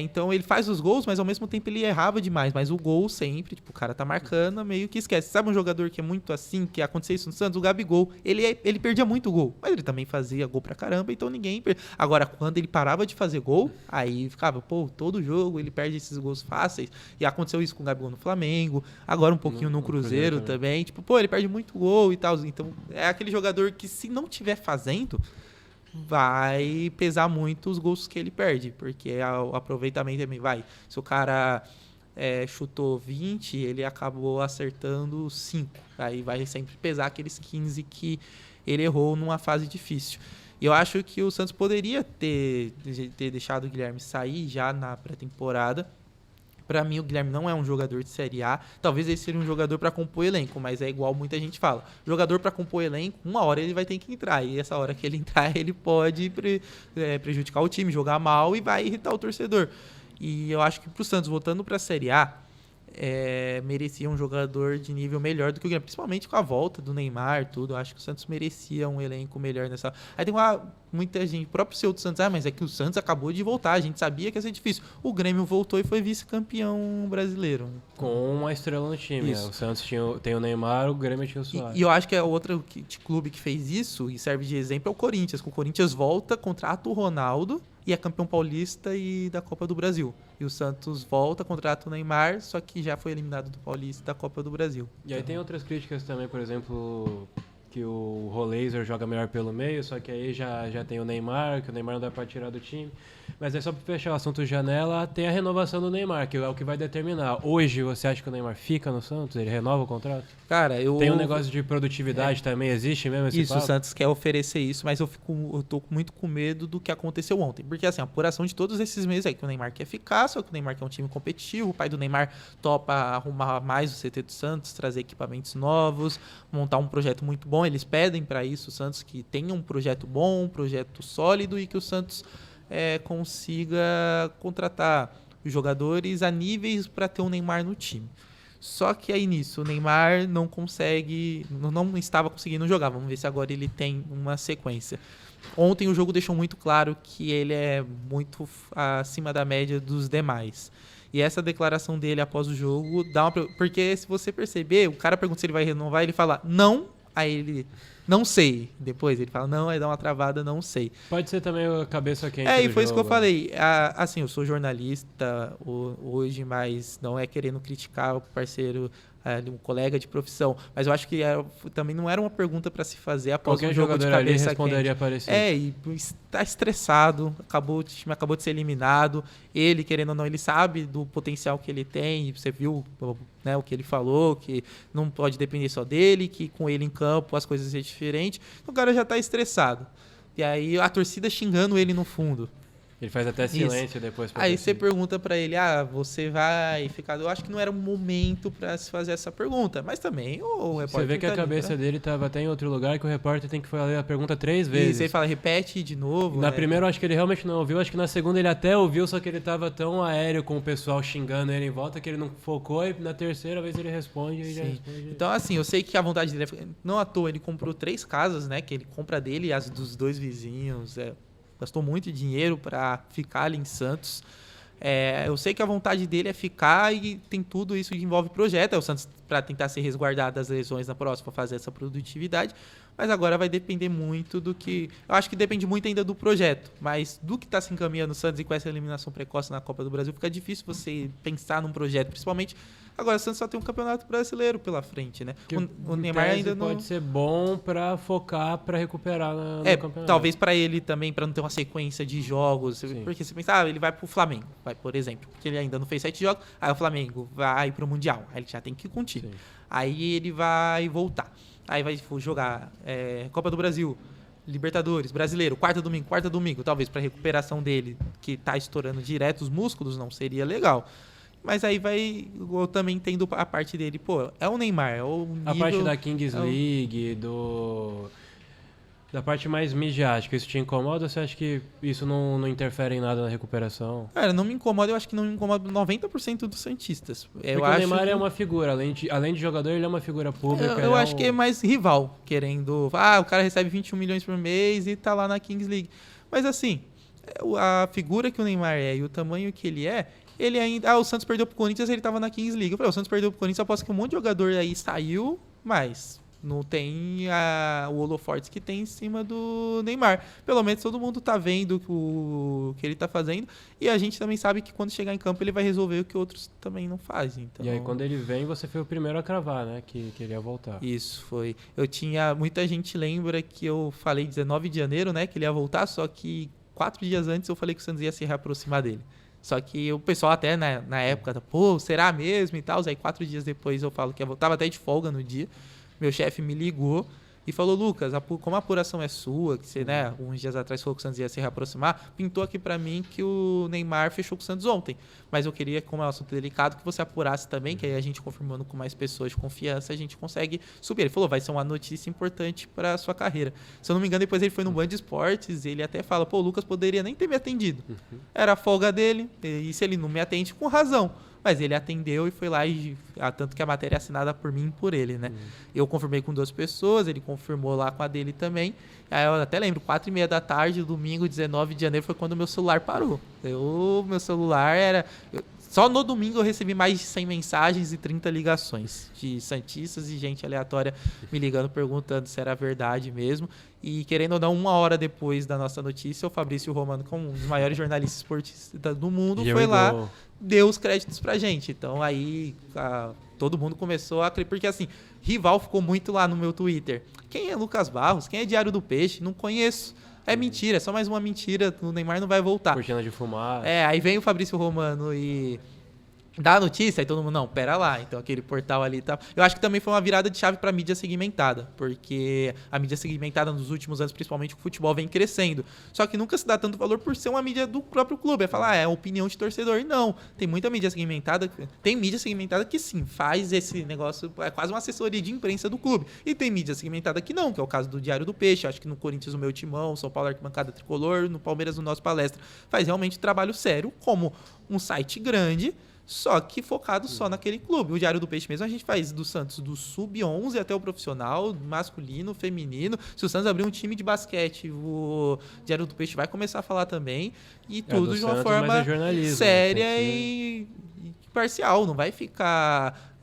Então ele faz os gols, mas ao mesmo tempo ele errava demais. Mas o gol sempre, tipo, o cara tá marcando, meio que esquece. Sabe um jogador que é muito assim, que aconteceu isso no Santos? O Gabigol. Ele perdia muito gol, mas ele também fazia gol pra caramba, então ninguém... Agora, quando ele parava de fazer gol, aí ficava, todo jogo ele perde esses gols fáceis. E aconteceu isso com o Gabigol no Flamengo, agora um pouquinho no Cruzeiro também. Tipo, ele perde muito gol e tal. Então é aquele jogador que, se não tiver fazendo, vai pesar muito os gols que ele perde, porque o aproveitamento também vai. Se o cara chutou 20, ele acabou acertando 5. Aí vai sempre pesar aqueles 15 que ele errou numa fase difícil. E eu acho que o Santos poderia ter deixado o Guilherme sair já na pré-temporada. Para mim, o Guilherme não é um jogador de Série A. Talvez ele seja um jogador para compor elenco, mas é igual muita gente fala. Jogador para compor elenco, uma hora ele vai ter que entrar. E essa hora que ele entrar, ele pode prejudicar o time, jogar mal e vai irritar o torcedor. E eu acho que pro Santos, voltando para a Série A, merecia um jogador de nível melhor do que o Guilherme. Principalmente com a volta do Neymar, tudo. Eu acho que o Santos merecia um elenco melhor nessa... Aí tem muita gente, o próprio CEO do Santos, mas é que o Santos acabou de voltar, a gente sabia que ia ser difícil. O Grêmio voltou e foi vice-campeão brasileiro. Com uma estrela no time, né? O Santos tem o Neymar, o Grêmio tinha o Suárez. E eu acho que a outra clube que fez isso, e serve de exemplo, é o Corinthians. O Corinthians volta, contrata o Ronaldo e é campeão paulista e da Copa do Brasil. E o Santos volta, contrata o Neymar, só que já foi eliminado do Paulista e da Copa do Brasil. E aí tem outras críticas também, por exemplo, que o Roleiser joga melhor pelo meio, só que aí já tem o Neymar, que o Neymar não dá pra tirar do time. Mas é só pra fechar o assunto janela, tem a renovação do Neymar, que é o que vai determinar. Hoje, você acha que o Neymar fica no Santos? Ele renova o contrato? Cara, tem um negócio de produtividade também, existe mesmo esse Isso, papo? O Santos quer oferecer isso, mas eu tô muito com medo do que aconteceu ontem. Porque, assim, a apuração de todos esses meses aí, que o Neymar quer ficar, só que o Neymar quer um time competitivo, o pai do Neymar topa arrumar mais o CT do Santos, trazer equipamentos novos, montar um projeto muito bom. Eles pedem para isso o Santos que tenha um projeto bom, um projeto sólido e que o Santos consiga contratar jogadores a níveis para ter um Neymar no time. Só que aí nisso, o Neymar não estava conseguindo jogar. Vamos ver se agora ele tem uma sequência. Ontem o jogo deixou muito claro que ele é muito acima da média dos demais. E essa declaração dele após o jogo dá uma... Porque se você perceber, o cara pergunta se ele vai renovar, ele fala não, aí ele... Não sei. Depois ele fala, não, aí dá uma travada, não sei. Pode ser também a cabeça quente. E foi isso que eu falei. Assim, eu sou jornalista hoje, mas não é querendo criticar o parceiro, um colega de profissão. Mas eu acho que também não era uma pergunta para se fazer após qualquer um jogo de cabeça ali responderia parecido. E está estressado, o time acabou de ser eliminado. Ele, querendo ou não, ele sabe do potencial que ele tem. Você viu, né, o que ele falou, que não pode depender só dele, que com ele em campo as coisas são diferentes. O cara já está estressado. E aí a torcida xingando ele no fundo. Ele faz até silêncio depois. Aí você pergunta pra ele, você vai ficar... Eu acho que não era um momento pra se fazer essa pergunta. Mas também o repórter... Você vê que a cabeça dele tava até em outro lugar, que o repórter tem que fazer a pergunta 3 vezes. E você fala, repete de novo. Na primeira eu acho que ele realmente não ouviu. Acho que na segunda ele até ouviu, só que ele tava tão aéreo com o pessoal xingando ele em volta que ele não focou. E na terceira vez ele responde e já responde. Então assim, eu sei que a vontade dele... Não à toa, ele comprou 3 casas, né? Que ele compra dele e as dos 2 vizinhos. Gastou muito dinheiro para ficar ali em Santos. Eu sei que a vontade dele é ficar e tem tudo isso que envolve projeto. O Santos para tentar se resguardar das lesões na próxima, fazer essa produtividade. Mas agora vai depender muito do que... Eu acho que depende muito ainda do projeto, mas do que está se encaminhando o Santos e com essa eliminação precoce na Copa do Brasil, fica difícil você pensar num projeto, principalmente... Agora, o Santos só tem um campeonato brasileiro pela frente, né? O Neymar ainda não... Pode ser bom para focar, para recuperar no campeonato. Talvez para ele também, para não ter uma sequência de jogos. Sim. Porque você pensa, ele vai pro Flamengo, por exemplo, porque ele ainda não fez 7 jogos, aí o Flamengo vai pro Mundial, aí ele já tem que ir contigo. Sim. Aí ele vai voltar. Aí vai jogar Copa do Brasil, Libertadores, Brasileiro, quarta domingo, talvez para recuperação dele, que tá estourando direto os músculos, não seria legal. Mas aí eu também entendo a parte dele, é o Neymar, é o nível... A parte da Kings League, da parte mais midiática, isso te incomoda ou você acha que isso não interfere em nada na recuperação? Cara, não me incomoda, eu acho que não me incomoda 90% dos santistas. Porque o Neymar é uma figura, além de jogador, ele é uma figura pública. Eu acho que é mais rival, querendo... o cara recebe 21 milhões por mês e tá lá na Kings League. Mas assim, a figura que o Neymar é e o tamanho que ele é, ele ainda... o Santos perdeu pro Corinthians, ele tava na Kings League. Eu falei, o Santos perdeu pro Corinthians, aposto que um monte de jogador aí saiu, mas não tem o holoforte que tem em cima do Neymar. Pelo menos todo mundo tá vendo o que ele tá fazendo. E a gente também sabe que quando chegar em campo ele vai resolver o que outros também não fazem. Então... E aí quando ele vem, você foi o primeiro a cravar, né? Que ele ia voltar. Isso, foi. Muita gente lembra que eu falei 19 de janeiro, né? Que ele ia voltar, só que 4 dias antes eu falei que o Santos ia se reaproximar dele. Só que o pessoal até na época, será mesmo e tal? Aí 4 dias depois eu falo que eu tava até de folga no dia. Meu chefe me ligou e falou, Lucas, como a apuração é sua, que você, né, uns dias atrás falou que o Santos ia se reaproximar, pintou aqui pra mim que o Neymar fechou com o Santos ontem. Mas eu queria, como é um assunto delicado, que você apurasse também, que aí a gente confirmando com mais pessoas de confiança, a gente consegue subir. Ele falou, vai ser uma notícia importante pra sua carreira. Se eu não me engano, depois ele foi no Band Esportes, ele até fala, o Lucas poderia nem ter me atendido. Era a folga dele, e se ele não me atende, com razão. Mas ele atendeu e foi lá, tanto que a matéria é assinada por mim e por ele, né? Eu confirmei com 2 pessoas, ele confirmou lá com a dele também. Aí eu até lembro, 4h30 da tarde, domingo, 19 de janeiro, foi quando meu celular parou. Meu celular era... Só no domingo eu recebi mais de 100 mensagens e 30 ligações de santistas e gente aleatória me ligando, perguntando se era verdade mesmo. E querendo ou não, 1 hora depois da nossa notícia, o Fabrício Romano, como um dos maiores jornalistas esportistas do mundo, foi lá, deu os créditos pra gente. Então aí todo mundo começou a acreditar, porque assim, rival ficou muito lá no meu Twitter. Quem é Lucas Barros? Quem é Diário do Peixe? Não conheço. É mentira, é só mais uma mentira, o Neymar não vai voltar. Cortina de fumaça. Aí vem o Fabrício Romano e dá a notícia, aí todo mundo, não, pera lá, então aquele portal ali tá... Eu acho que também foi uma virada de chave pra mídia segmentada, porque a mídia segmentada nos últimos anos, principalmente o futebol, vem crescendo. Só que nunca se dá tanto valor por ser uma mídia do próprio clube, é falar, é opinião de torcedor. E não, tem muita mídia segmentada, que sim, faz esse negócio, é quase uma assessoria de imprensa do clube. E tem mídia segmentada que não, que é o caso do Diário do Peixe, acho que no Corinthians o Meu Timão, São Paulo Arquibancada Tricolor, no Palmeiras o Nosso Palestra. Faz realmente trabalho sério, como um site grande, só que focado só naquele clube. O Diário do Peixe mesmo a gente faz do Santos do sub-11 até o profissional, masculino, feminino. Se o Santos abrir um time de basquete, o Diário do Peixe vai começar a falar também. E tudo de uma Santos, forma séria né? e parcial. Não vai ficar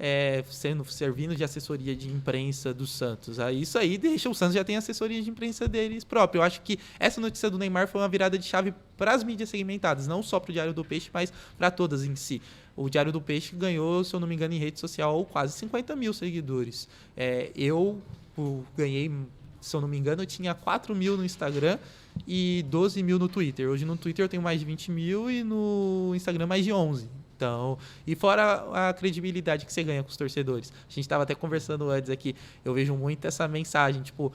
servindo de assessoria de imprensa do Santos. Isso aí deixa o Santos já tem assessoria de imprensa deles próprio. Eu acho que essa notícia do Neymar foi uma virada de chave para as mídias segmentadas, não só para o Diário do Peixe, mas para todas em si. O Diário do Peixe ganhou, se eu não me engano, em rede social quase 50 mil seguidores. Eu ganhei, se eu não me engano, eu tinha 4 mil no Instagram e 12 mil no Twitter. Hoje no Twitter eu tenho mais de 20 mil e no Instagram mais de 11. Então, e fora a credibilidade que você ganha com os torcedores. A gente estava até conversando antes aqui, eu vejo muito essa mensagem, tipo,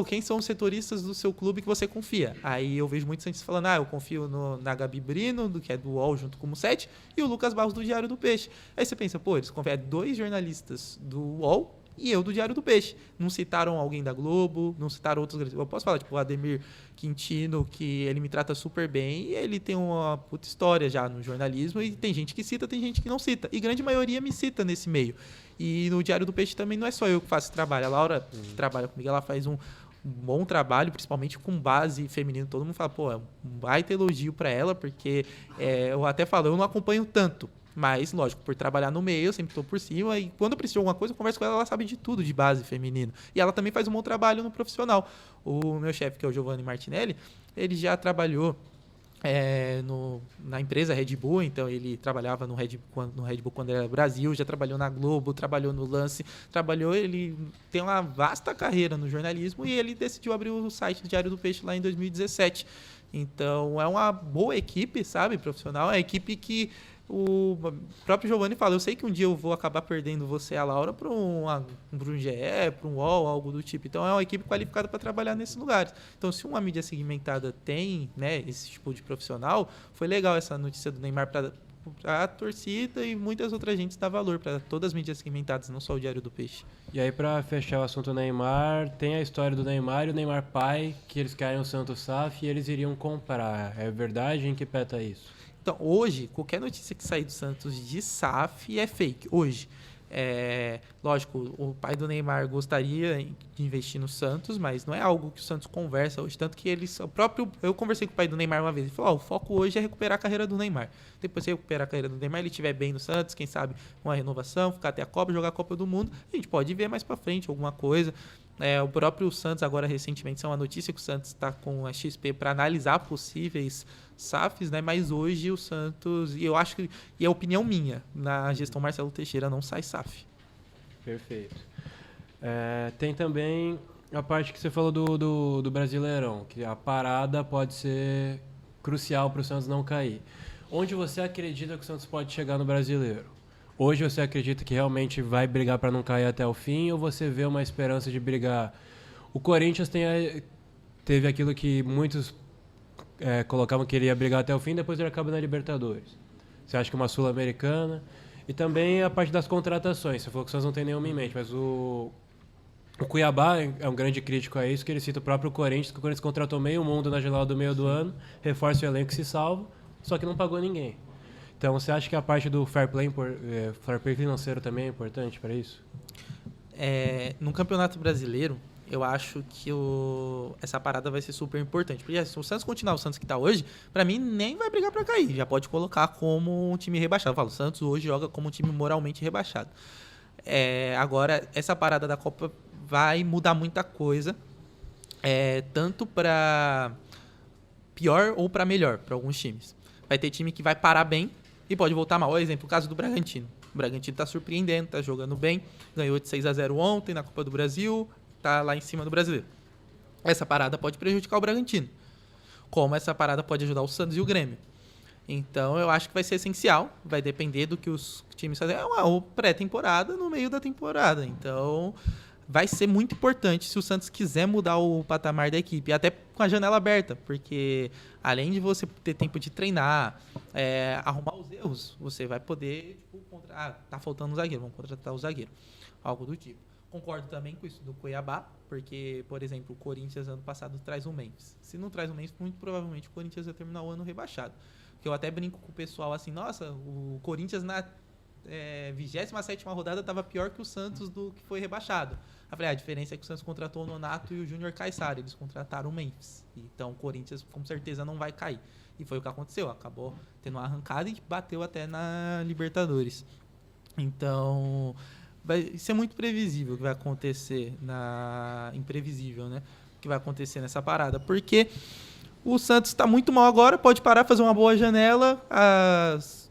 quem são os setoristas do seu clube que você confia? Aí eu vejo muitos santistas falando, eu confio na Gabi Brino, que é do UOL, junto com o 7, e o Lucas Barros do Diário do Peixe. Aí você pensa, eles confiam 2 jornalistas do UOL e eu do Diário do Peixe. Não citaram alguém da Globo, não citaram outros... Eu posso falar, o Ademir Quintino, que ele me trata super bem, e ele tem uma puta história já no jornalismo, e tem gente que cita, tem gente que não cita. E grande maioria me cita nesse meio. E no Diário do Peixe também não é só eu que faço esse trabalho. A Laura, que trabalha comigo, ela faz um bom trabalho, principalmente com base feminina. Todo mundo fala, é um baita elogio pra ela, porque eu até falo, eu não acompanho tanto, Mas, lógico, por trabalhar no meio, eu sempre estou por cima. E quando eu preciso de alguma coisa, eu converso com ela, ela sabe de tudo de base feminino. E ela também faz um bom trabalho no profissional. O meu chefe, que é o Giovanni Martinelli, ele já trabalhou na empresa Red Bull, então ele trabalhava no Red Bull quando era Brasil, já trabalhou na Globo, trabalhou no Lance, ele tem uma vasta carreira no jornalismo e ele decidiu abrir o site do Diário do Peixe lá em 2017. Então é uma boa equipe, sabe, profissional, é uma equipe que o próprio Giovanni fala, eu sei que um dia eu vou acabar perdendo você e a Laura para um GE, para um UOL, algo do tipo. Então é uma equipe qualificada para trabalhar nesses lugares. Então se uma mídia segmentada tem, né, esse tipo de profissional, foi legal essa notícia do Neymar para a torcida e muitas outras gente dá valor para todas as mídias segmentadas, não só o Diário do Peixe. E aí, para fechar o assunto Neymar, tem a história do Neymar e o Neymar pai, que eles querem o Santos SAF e eles iriam comprar. É verdade? Em que pé tá isso? Então, hoje, qualquer notícia que sair do Santos de SAF é fake. Hoje. Lógico, o pai do Neymar gostaria de investir no Santos, mas não é algo que o Santos conversa hoje. Tanto que eu conversei com o pai do Neymar uma vez. Ele falou: o foco hoje é recuperar a carreira do Neymar. Depois que recuperar a carreira do Neymar, ele estiver bem no Santos, quem sabe uma renovação, ficar até a Copa, jogar a Copa do Mundo. A gente pode ver mais pra frente alguma coisa. O próprio Santos, agora recentemente, saiu uma notícia que o Santos está com a XP para analisar possíveis SAFs, né? Mas hoje o Santos, e eu acho que, e é opinião minha, na gestão Marcelo Teixeira não sai SAF. Perfeito. Tem também a parte que você falou do Brasileirão, que a parada pode ser crucial para o Santos não cair. Onde você acredita que o Santos pode chegar no Brasileiro? Hoje você acredita que realmente vai brigar para não cair até o fim ou você vê uma esperança de brigar? O Corinthians teve aquilo que muitos colocavam que ele ia brigar até o fim, depois ele acaba na Libertadores. Você acha que uma Sul-Americana? E também a parte das contratações. Você falou que o Santos não tem nenhuma em mente, mas o Cuiabá é um grande crítico a isso, que ele cita o próprio Corinthians, que o Corinthians contratou meio mundo na janela do meio do ano, reforça o elenco e se salva, só que não pagou ninguém. Então, você acha que a parte do fair play financeiro também é importante para isso? No Campeonato Brasileiro, eu acho que essa parada vai ser super importante. Porque se o Santos continuar o Santos que está hoje, para mim nem vai brigar para cair. Já pode colocar como um time rebaixado. Eu falo, o Santos hoje joga como um time moralmente rebaixado. Agora, essa parada da Copa vai mudar muita coisa. Tanto para pior ou para melhor, para alguns times. Vai ter time que vai parar bem e pode voltar mal. Por exemplo, o caso do Bragantino. O Bragantino está surpreendendo, está jogando bem. Ganhou de 6-0 ontem na Copa do Brasil. Está lá em cima do Brasileiro. Essa parada pode prejudicar o Bragantino. Como essa parada pode ajudar o Santos e o Grêmio. Então, eu acho que vai ser essencial. Vai depender do que os times fazem. É uma pré-temporada no meio da temporada. Então, vai ser muito importante se o Santos quiser mudar o patamar da equipe. Até com a janela aberta. Porque, além de você ter tempo de treinar, arrumar os erros, você vai poder... tá faltando um zagueiro, vamos contratar o zagueiro. Algo do tipo. Concordo também com isso do Cuiabá, porque, por exemplo, o Corinthians ano passado traz o Memphis. Se não traz o Memphis, muito provavelmente o Corinthians vai terminar o ano rebaixado. Porque eu até brinco com o pessoal assim, nossa, o Corinthians na 27ª rodada estava pior que o Santos do que foi rebaixado. Eu falei, a diferença é que o Santos contratou o Nonato e o Júnior Caissara, eles contrataram o Memphis. Então o Corinthians com certeza não vai cair. E foi o que aconteceu, acabou tendo uma arrancada e bateu até na Libertadores. Então... vai ser muito previsível o que vai acontecer imprevisível, né? O que vai acontecer nessa parada. Porque o Santos está muito mal agora, pode parar, fazer uma boa janela,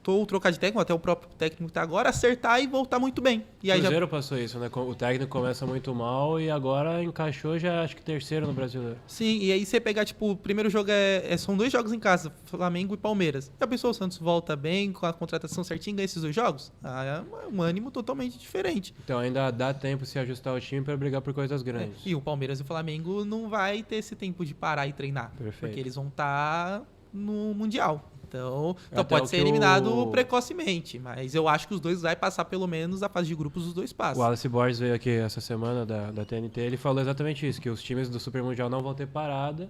ou trocar de técnico, até o próprio técnico está agora, acertar e voltar muito bem. E O aí Cruzeiro passou isso, né? O técnico começa muito mal e agora encaixou já, acho que terceiro no Brasileiro. Sim, e aí você pegar, tipo, o primeiro jogo são 2 jogos em casa, Flamengo e Palmeiras. Já pensou, o Santos volta bem, com a contratação certinha, ganha esses 2 jogos? É um ânimo totalmente diferente. Então ainda dá tempo se ajustar o time para brigar por coisas grandes. E o Palmeiras e o Flamengo não vai ter esse tempo de parar e treinar. Perfeito. Porque eles vão estar no Mundial. Então pode ser eliminado precocemente, mas eu acho que os dois vai passar pelo menos a fase de grupos, os dois passam. O Wallace Borges veio aqui essa semana da TNT, ele falou exatamente isso, que os times do Super Mundial não vão ter parada,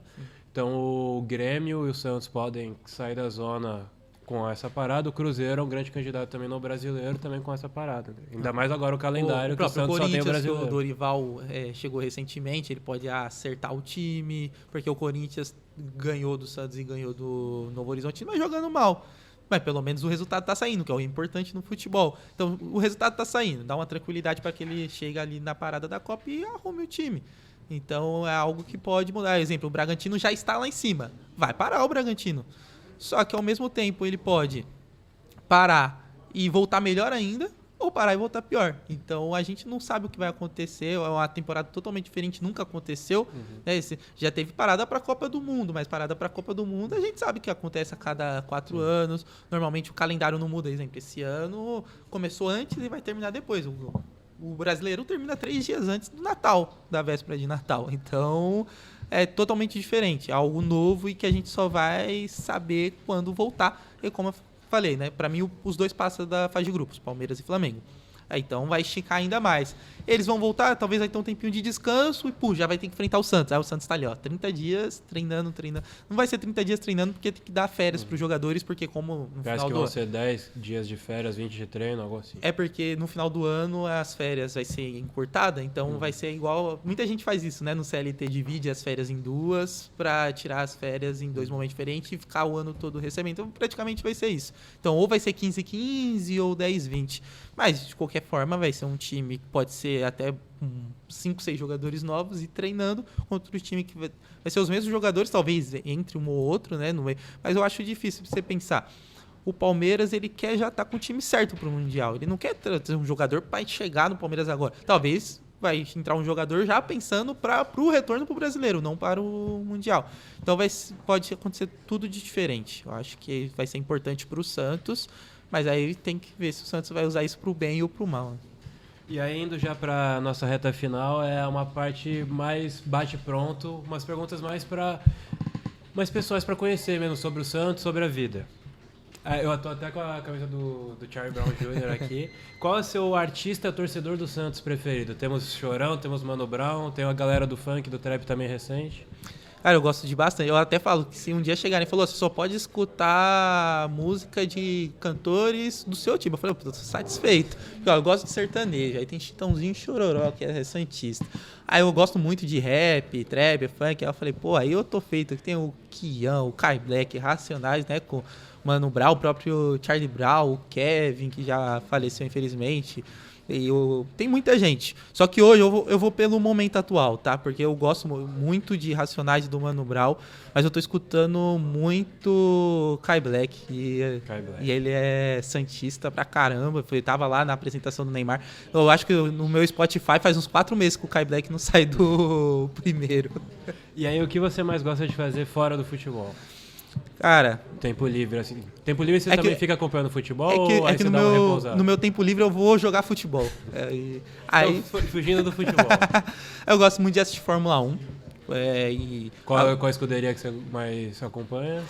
então o Grêmio e o Santos podem sair da zona com essa parada, o Cruzeiro é um grande candidato também no Brasileiro, também com essa parada. Ainda mais agora o calendário, que o Santos só tem o Brasileiro. O Dorival chegou recentemente, ele pode acertar o time, porque o Corinthians ganhou do Santos e ganhou do Novo Horizontino, mas jogando mal. mas pelo menos o resultado tá saindo, que é o importante no futebol. Então, o resultado tá saindo, dá uma tranquilidade para que ele chegue ali na parada da Copa e arrume o time. Então, é algo que pode mudar. Por exemplo, o Bragantino já está lá em cima. Vai parar o Bragantino. Só que, ao mesmo tempo, ele pode parar e voltar melhor ainda, ou parar e voltar pior. Então, a gente não sabe o que vai acontecer. É uma temporada totalmente diferente, nunca aconteceu. Né? Já teve parada para a Copa do Mundo, mas parada para a Copa do Mundo a gente sabe que acontece a cada 4 anos. Normalmente o calendário não muda. Por exemplo, esse ano começou antes e vai terminar depois. O brasileiro termina 3 dias antes do Natal, da véspera de Natal. Então, é totalmente diferente. É algo novo e que a gente só vai saber quando voltar. E como eu falei, né? Para mim, os 2 passam da fase de grupos, Palmeiras e Flamengo. Então vai esticar ainda mais. Eles vão voltar, talvez vai ter um tempinho de descanso e, já vai ter que enfrentar o Santos. Aí o Santos tá ali, 30 dias treinando. Não vai ser 30 dias treinando porque tem que dar férias pros jogadores, porque como no Parece final que do vão ano... ser 10 dias de férias, 20 de treino, algo assim. É porque no final do ano as férias vai ser encurtada, então vai ser igual... Muita gente faz isso, né? No CLT divide as férias em 2 pra tirar as férias em 2 momentos diferentes e ficar o ano todo recebendo. Então praticamente vai ser isso. Então ou vai ser 15-15 ou 10-20. Mas de qualquer forma vai ser um time que pode ser até 5, 6 jogadores novos e treinando contra o time que vai ser os mesmos jogadores, talvez entre um ou outro, né? Mas eu acho difícil você pensar. O Palmeiras, ele quer já estar com o time certo para o Mundial. Ele não quer trazer um jogador para chegar no Palmeiras agora. Talvez vai entrar um jogador já pensando para o retorno para o Brasileiro, não para o Mundial. Então pode acontecer tudo de diferente. Eu acho que vai ser importante para o Santos, mas aí tem que ver se o Santos vai usar isso para o bem ou para o mal. E aí, indo já para nossa reta final, é uma parte mais bate-pronto, umas perguntas mais pessoas para conhecer mesmo sobre o Santos, sobre a vida. Eu tô até com a camisa do Charlie Brown Jr. aqui. Qual é o seu artista torcedor do Santos preferido? Temos Chorão, temos Mano Brown, tem a galera do funk, do trap também recente. Cara, eu gosto de bastante. Eu até falo que se um dia chegarem e falou, você só pode escutar música de cantores do seu tipo. Eu falei, tô satisfeito. Porque, eu gosto de sertanejo. Aí tem Chitãozinho e Chororó, que é santista. Aí eu gosto muito de rap, trap, funk. Aí eu falei, aí eu tô feito. Tem o Kian, o Kai Black, Racionais, né? Com Mano Brown, o próprio Charlie Brown, o Kevin, que já faleceu, infelizmente. Tem muita gente. Só que hoje eu vou pelo momento atual, tá? Porque eu gosto muito de Racionais do Mano Brown, mas eu tô escutando muito Kai Black. E ele é santista pra caramba. Ele tava lá na apresentação do Neymar. Eu acho que no meu Spotify faz uns 4 meses que o Kai Black não sai do primeiro. E aí, o que você mais gosta de fazer fora do futebol? Cara... Tempo livre, assim. Tempo livre você também fica acompanhando futebol? É que no meu tempo livre eu vou jogar futebol. Então, fugindo do futebol. Eu gosto muito de assistir Fórmula 1. Qual a escuderia que você mais acompanha?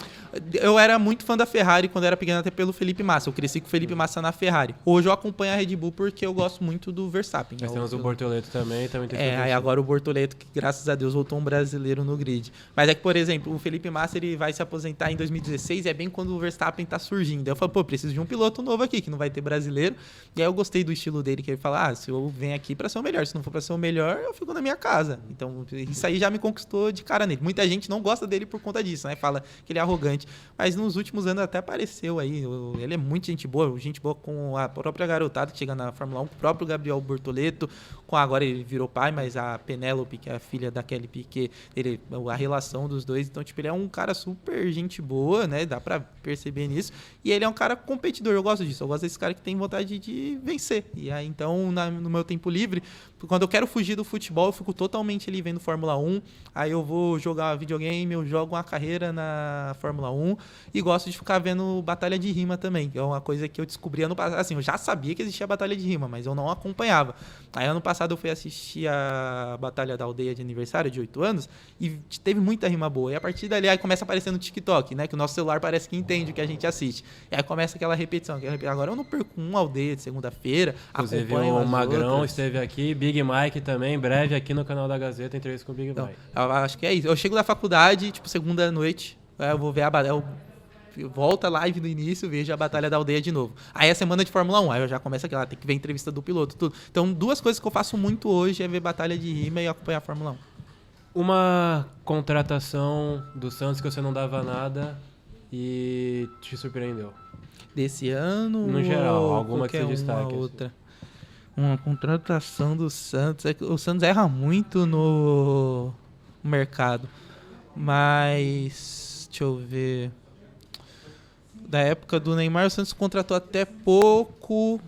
Eu era muito fã da Ferrari quando era pequeno, até pelo Felipe Massa. Eu cresci com o Felipe Massa na Ferrari. Hoje eu acompanho a Red Bull porque eu gosto muito do Verstappen. Mas temos o Bortoleto também tem aí agora o Bortoleto, que graças a Deus voltou um brasileiro no grid. Mas é que, por exemplo, o Felipe Massa ele vai se aposentar em 2016 e é bem quando o Verstappen tá surgindo. Daí eu falo, preciso de um piloto novo aqui, que não vai ter brasileiro. E aí eu gostei do estilo dele, que ele fala, se eu venho aqui pra ser o melhor, se não for pra ser o melhor, eu fico na minha casa. Então isso aí já me conquistou de cara nele. Muita gente não gosta dele por conta disso, né? Fala que ele é arrogante. Mas nos últimos anos até apareceu aí. Ele é muito gente boa com a própria garotada que chega na Fórmula 1, o próprio Gabriel Bortoleto, agora ele virou pai, mas a Penélope, que é a filha da Kelly Piquet, a relação dos dois. Então, ele é um cara super gente boa, né? Dá pra perceber nisso. E ele é um cara competidor, eu gosto disso. Eu gosto desse cara que tem vontade de vencer. E aí, então, no meu tempo livre, quando eu quero fugir do futebol, eu fico totalmente ali vendo Fórmula 1. Aí eu vou jogar videogame, eu jogo uma carreira na Fórmula 1 e gosto de ficar vendo batalha de rima também, que é uma coisa que eu descobri ano passado. Assim, eu já sabia que existia batalha de rima, mas eu não acompanhava. Aí ano passado eu fui assistir a batalha da aldeia de aniversário de 8 anos e teve muita rima boa. E a partir dali aí começa a aparecer no TikTok, né? Que o nosso celular parece que entende o que a gente assiste. E aí começa aquela repetição. Agora eu não perco uma aldeia de segunda-feira. Inclusive o Magrão esteve aqui, Big Mike também, em breve aqui no canal da Gazeta, entrevista com o Big Mike. Eu acho que é isso. Eu chego da faculdade, segunda noite, eu vou ver a batalha. Volta a live do início, vejo a batalha da aldeia de novo. Aí é semana de Fórmula 1, aí eu já começo aquela, tem que ver a entrevista do piloto, tudo. Então, 2 coisas que eu faço muito hoje é ver batalha de rima e acompanhar a Fórmula 1. Uma contratação do Santos que você não dava nada e te surpreendeu? desse ano? No geral, ou alguma que se qualquer destaque, uma assim. outra? Uma contratação do Santos. É que o Santos erra muito no mercado. Mas, deixa eu ver. Da época do Neymar, o Santos contratou até pouco,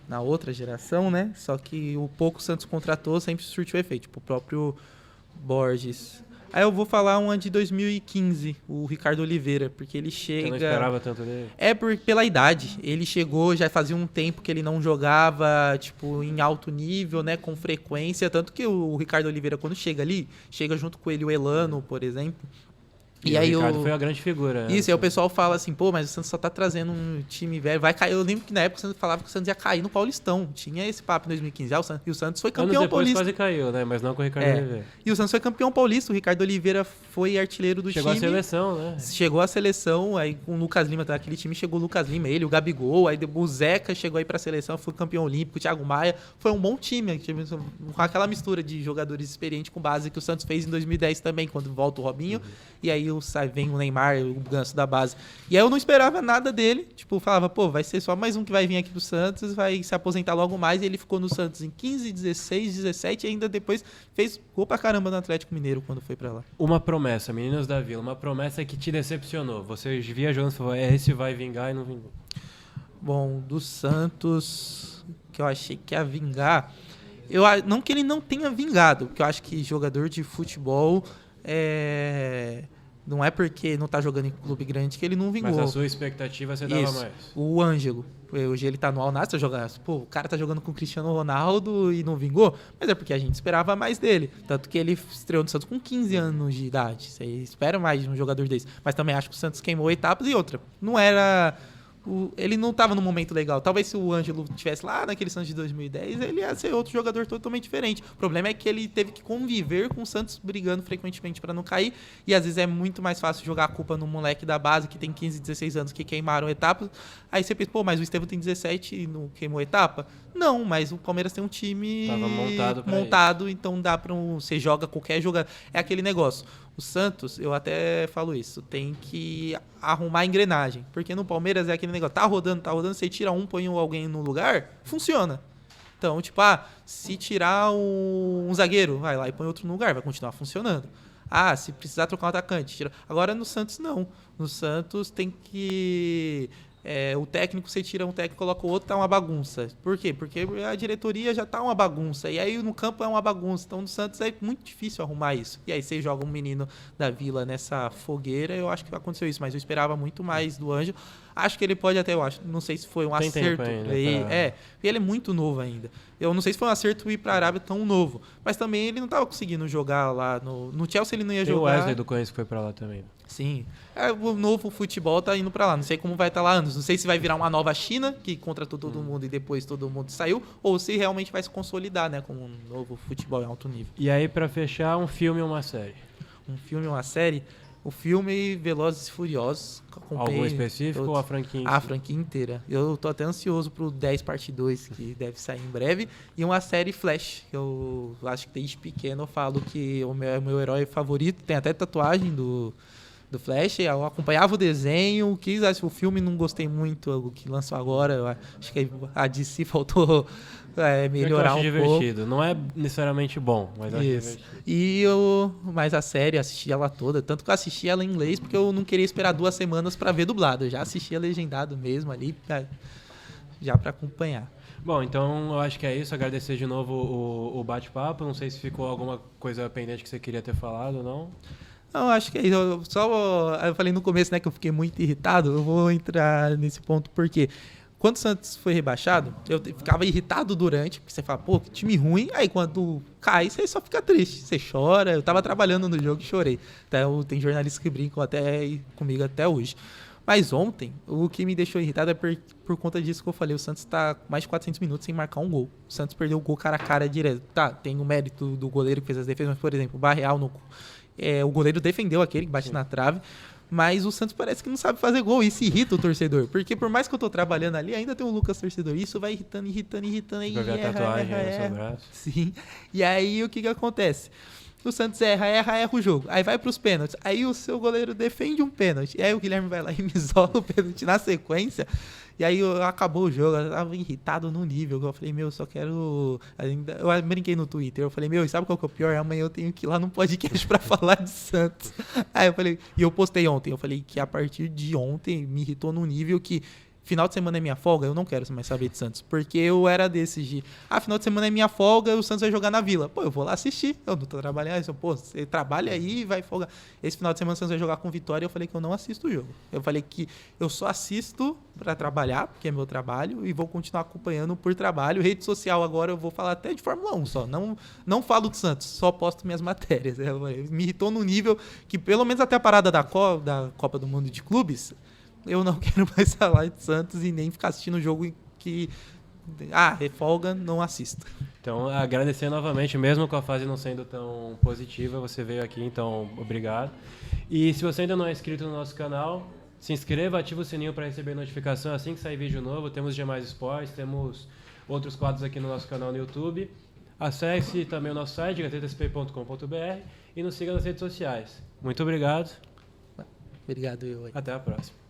na outra geração, né? Só que o pouco o Santos contratou sempre surtiu efeito, tipo o próprio Borges. Aí eu vou falar uma de 2015, o Ricardo Oliveira, porque ele Você não chega... esperava tanto dele? Pela idade. Ele chegou, já fazia um tempo que ele não jogava, tipo, em alto nível, né? Com frequência. Tanto que o Ricardo Oliveira, quando chega ali, chega junto com ele o Elano, por exemplo. E aí o Ricardo foi a grande figura. Isso, aí o pessoal fala assim, pô, mas o Santos só tá trazendo um time velho, vai cair. Eu lembro que na época o Santos falava que o Santos ia cair no Paulistão. Tinha esse papo em 2015. E o Santos foi campeão Anos depois paulista. quase caiu, né? Mas não com o Ricardo Oliveira. E o Santos foi campeão paulista. O Ricardo Oliveira foi artilheiro do Chegou time. à seleção, né? Chegou à seleção, aí com o Lucas Lima, tá? Aquele time chegou o Lucas Lima, ele, o Gabigol, aí o Zeca chegou aí pra seleção, foi campeão olímpico, o Thiago Maia. Foi um bom time, com aquela mistura de jogadores experientes com base que o Santos fez em 2010 também, quando volta o Robinho. E aí vem o Neymar, o Ganso da base. E aí eu não esperava nada dele. Tipo, falava, pô, vai ser só mais um que vai vir aqui pro Santos, vai se aposentar logo mais. E ele ficou no Santos em 15, 16, 17 e ainda depois fez gol pra caramba no Atlético Mineiro quando foi pra lá. Uma promessa, Meninos da Vila, uma promessa que te decepcionou. Você via jogando e falou, esse vai vingar e não vingou. Bom, do Santos, que eu achei que ia vingar... Não que ele não tenha vingado, porque eu acho que jogador de futebol... Não é porque não tá jogando em clube grande que ele não vingou. Mas a sua expectativa você dava mais. O Ângelo. Hoje ele tá no Al Nassr jogando. Pô, o cara tá jogando com o Cristiano Ronaldo e não vingou. Mas é porque a gente esperava mais dele. Tanto que ele estreou no Santos com 15 anos de idade. Você espera mais de um jogador desse. Mas também acho que o Santos queimou etapas e outra. Não era... Ele não estava num momento legal. Talvez se o Ângelo estivesse lá naquele Santos de 2010, ele ia ser outro jogador totalmente diferente. O problema é que ele teve que conviver com o Santos brigando frequentemente para não cair. E às vezes é muito mais fácil jogar a culpa no moleque da base que tem 15, 16 anos que queimaram etapas. Aí você pensa, pô, mas o Estevão tem 17 e não queimou etapa? Não, mas o Palmeiras tem um time montado então dá para você joga qualquer jogador. É aquele negócio. O Santos, eu até falo isso, tem que arrumar a engrenagem. Porque no Palmeiras é aquele negócio, tá rodando, você tira um, põe alguém no lugar, funciona. Então, tipo, se tirar um zagueiro, vai lá e põe outro no lugar, vai continuar funcionando. Se precisar trocar um atacante, tira. Agora no Santos não. No Santos tem que... o técnico, você tira um técnico, coloca o outro, tá uma bagunça. Por quê? Porque a diretoria já tá uma bagunça. E aí no campo é uma bagunça. Então no Santos é muito difícil arrumar isso. E aí você joga um menino da Vila nessa fogueira, eu acho que aconteceu isso. Mas eu esperava muito mais do Ângelo. Acho que ele pode até, não sei se foi um tem acerto. E ele é muito novo ainda. Eu não sei se foi um acerto ir pra Arábia tão novo. Mas também ele não tava conseguindo jogar lá. No Chelsea ele não ia jogar. Tem o Wesley do Corinthians que foi pra lá também. Sim. O novo futebol tá indo pra lá. Não sei como vai estar lá anos. Não sei se vai virar uma nova China, que contratou todo mundo e depois todo mundo saiu, ou se realmente vai se consolidar, né, como um novo futebol em alto nível. E aí, pra fechar, um filme e uma série? Um filme e uma série? O filme Velozes e Furiosos. Algum específico ou a franquia? A franquia inteira. Eu tô até ansioso pro 10 parte 2, que deve sair em breve. E uma série Flash, que eu acho que desde pequeno eu falo que é o meu herói favorito. Tem até tatuagem do Flash. Eu acompanhava o desenho, quis o filme, não gostei muito o que lançou agora. Eu acho que a DC faltou melhorar um divertido. pouco. Não é necessariamente bom, mas acho divertido. Mas a série, eu assisti ela toda. Tanto que eu assisti ela em inglês, porque eu não queria esperar 2 semanas pra ver dublado. Eu já assistia legendado mesmo ali, já pra acompanhar. Bom, então eu acho que é isso. Agradecer de novo o bate-papo. Não sei se ficou alguma coisa pendente que você queria ter falado ou não. Não, acho que é isso. Eu falei no começo, né, que eu fiquei muito irritado. Eu vou entrar nesse ponto porque quando o Santos foi rebaixado, eu ficava irritado durante, porque você fala, pô, que time ruim. Aí quando cai, você só fica triste, você chora. Eu tava trabalhando no jogo e chorei. Então, tem jornalistas que brincam comigo até hoje. Mas ontem, o que me deixou irritado é por conta disso que eu falei. O Santos tá mais de 400 minutos sem marcar um gol. O Santos perdeu o gol cara a cara direto. Tá, tem o mérito do goleiro que fez as defesas, mas, por exemplo, o Barreal o goleiro defendeu aquele que bate na trave, mas o Santos parece que não sabe fazer gol. Isso irrita o torcedor, porque por mais que eu tô trabalhando ali, ainda tem o Lucas torcedor. Isso vai irritando. Vai ver a tatuagem no seu braço. Sim. E aí, o que acontece? O Santos erra o jogo. Aí vai pros pênaltis. Aí o seu goleiro defende um pênalti. E aí o Guilherme vai lá e me isola o pênalti na sequência. E aí acabou o jogo. Eu tava irritado no nível. Eu falei, meu, eu só quero... Eu brinquei no Twitter. Eu falei, meu, sabe qual que é o pior? Amanhã eu tenho que ir lá no podcast pra falar de Santos. Aí eu falei... E eu postei ontem. Eu falei que a partir de ontem me irritou num nível que... Final de semana é minha folga, eu não quero mais saber de Santos. Porque eu era desses de... final de semana é minha folga, o Santos vai jogar na Vila. Pô, eu vou lá assistir. Eu não tô trabalhando. Pô, você trabalha aí e vai folgar. Esse final de semana o Santos vai jogar com Vitória. Eu falei que eu não assisto o jogo. Eu falei que eu só assisto pra trabalhar, porque é meu trabalho. E vou continuar acompanhando por trabalho. Rede social agora eu vou falar até de Fórmula 1 só. Não falo do Santos, só posto minhas matérias. Me irritou no nível que pelo menos até a parada da Copa do Mundo de Clubes... Eu não quero mais falar de Santos e nem ficar assistindo o jogo que... folga, não assisto. Então, agradecer novamente, mesmo com a fase não sendo tão positiva, você veio aqui, então, obrigado. E se você ainda não é inscrito no nosso canal, se inscreva, ativa o sininho para receber notificação assim que sair vídeo novo. Temos demais esportes, temos outros quadros aqui no nosso canal no YouTube. Acesse também o nosso site, gazetasp.com.br, e nos siga nas redes sociais. Muito obrigado. Obrigado, eu. Até a próxima.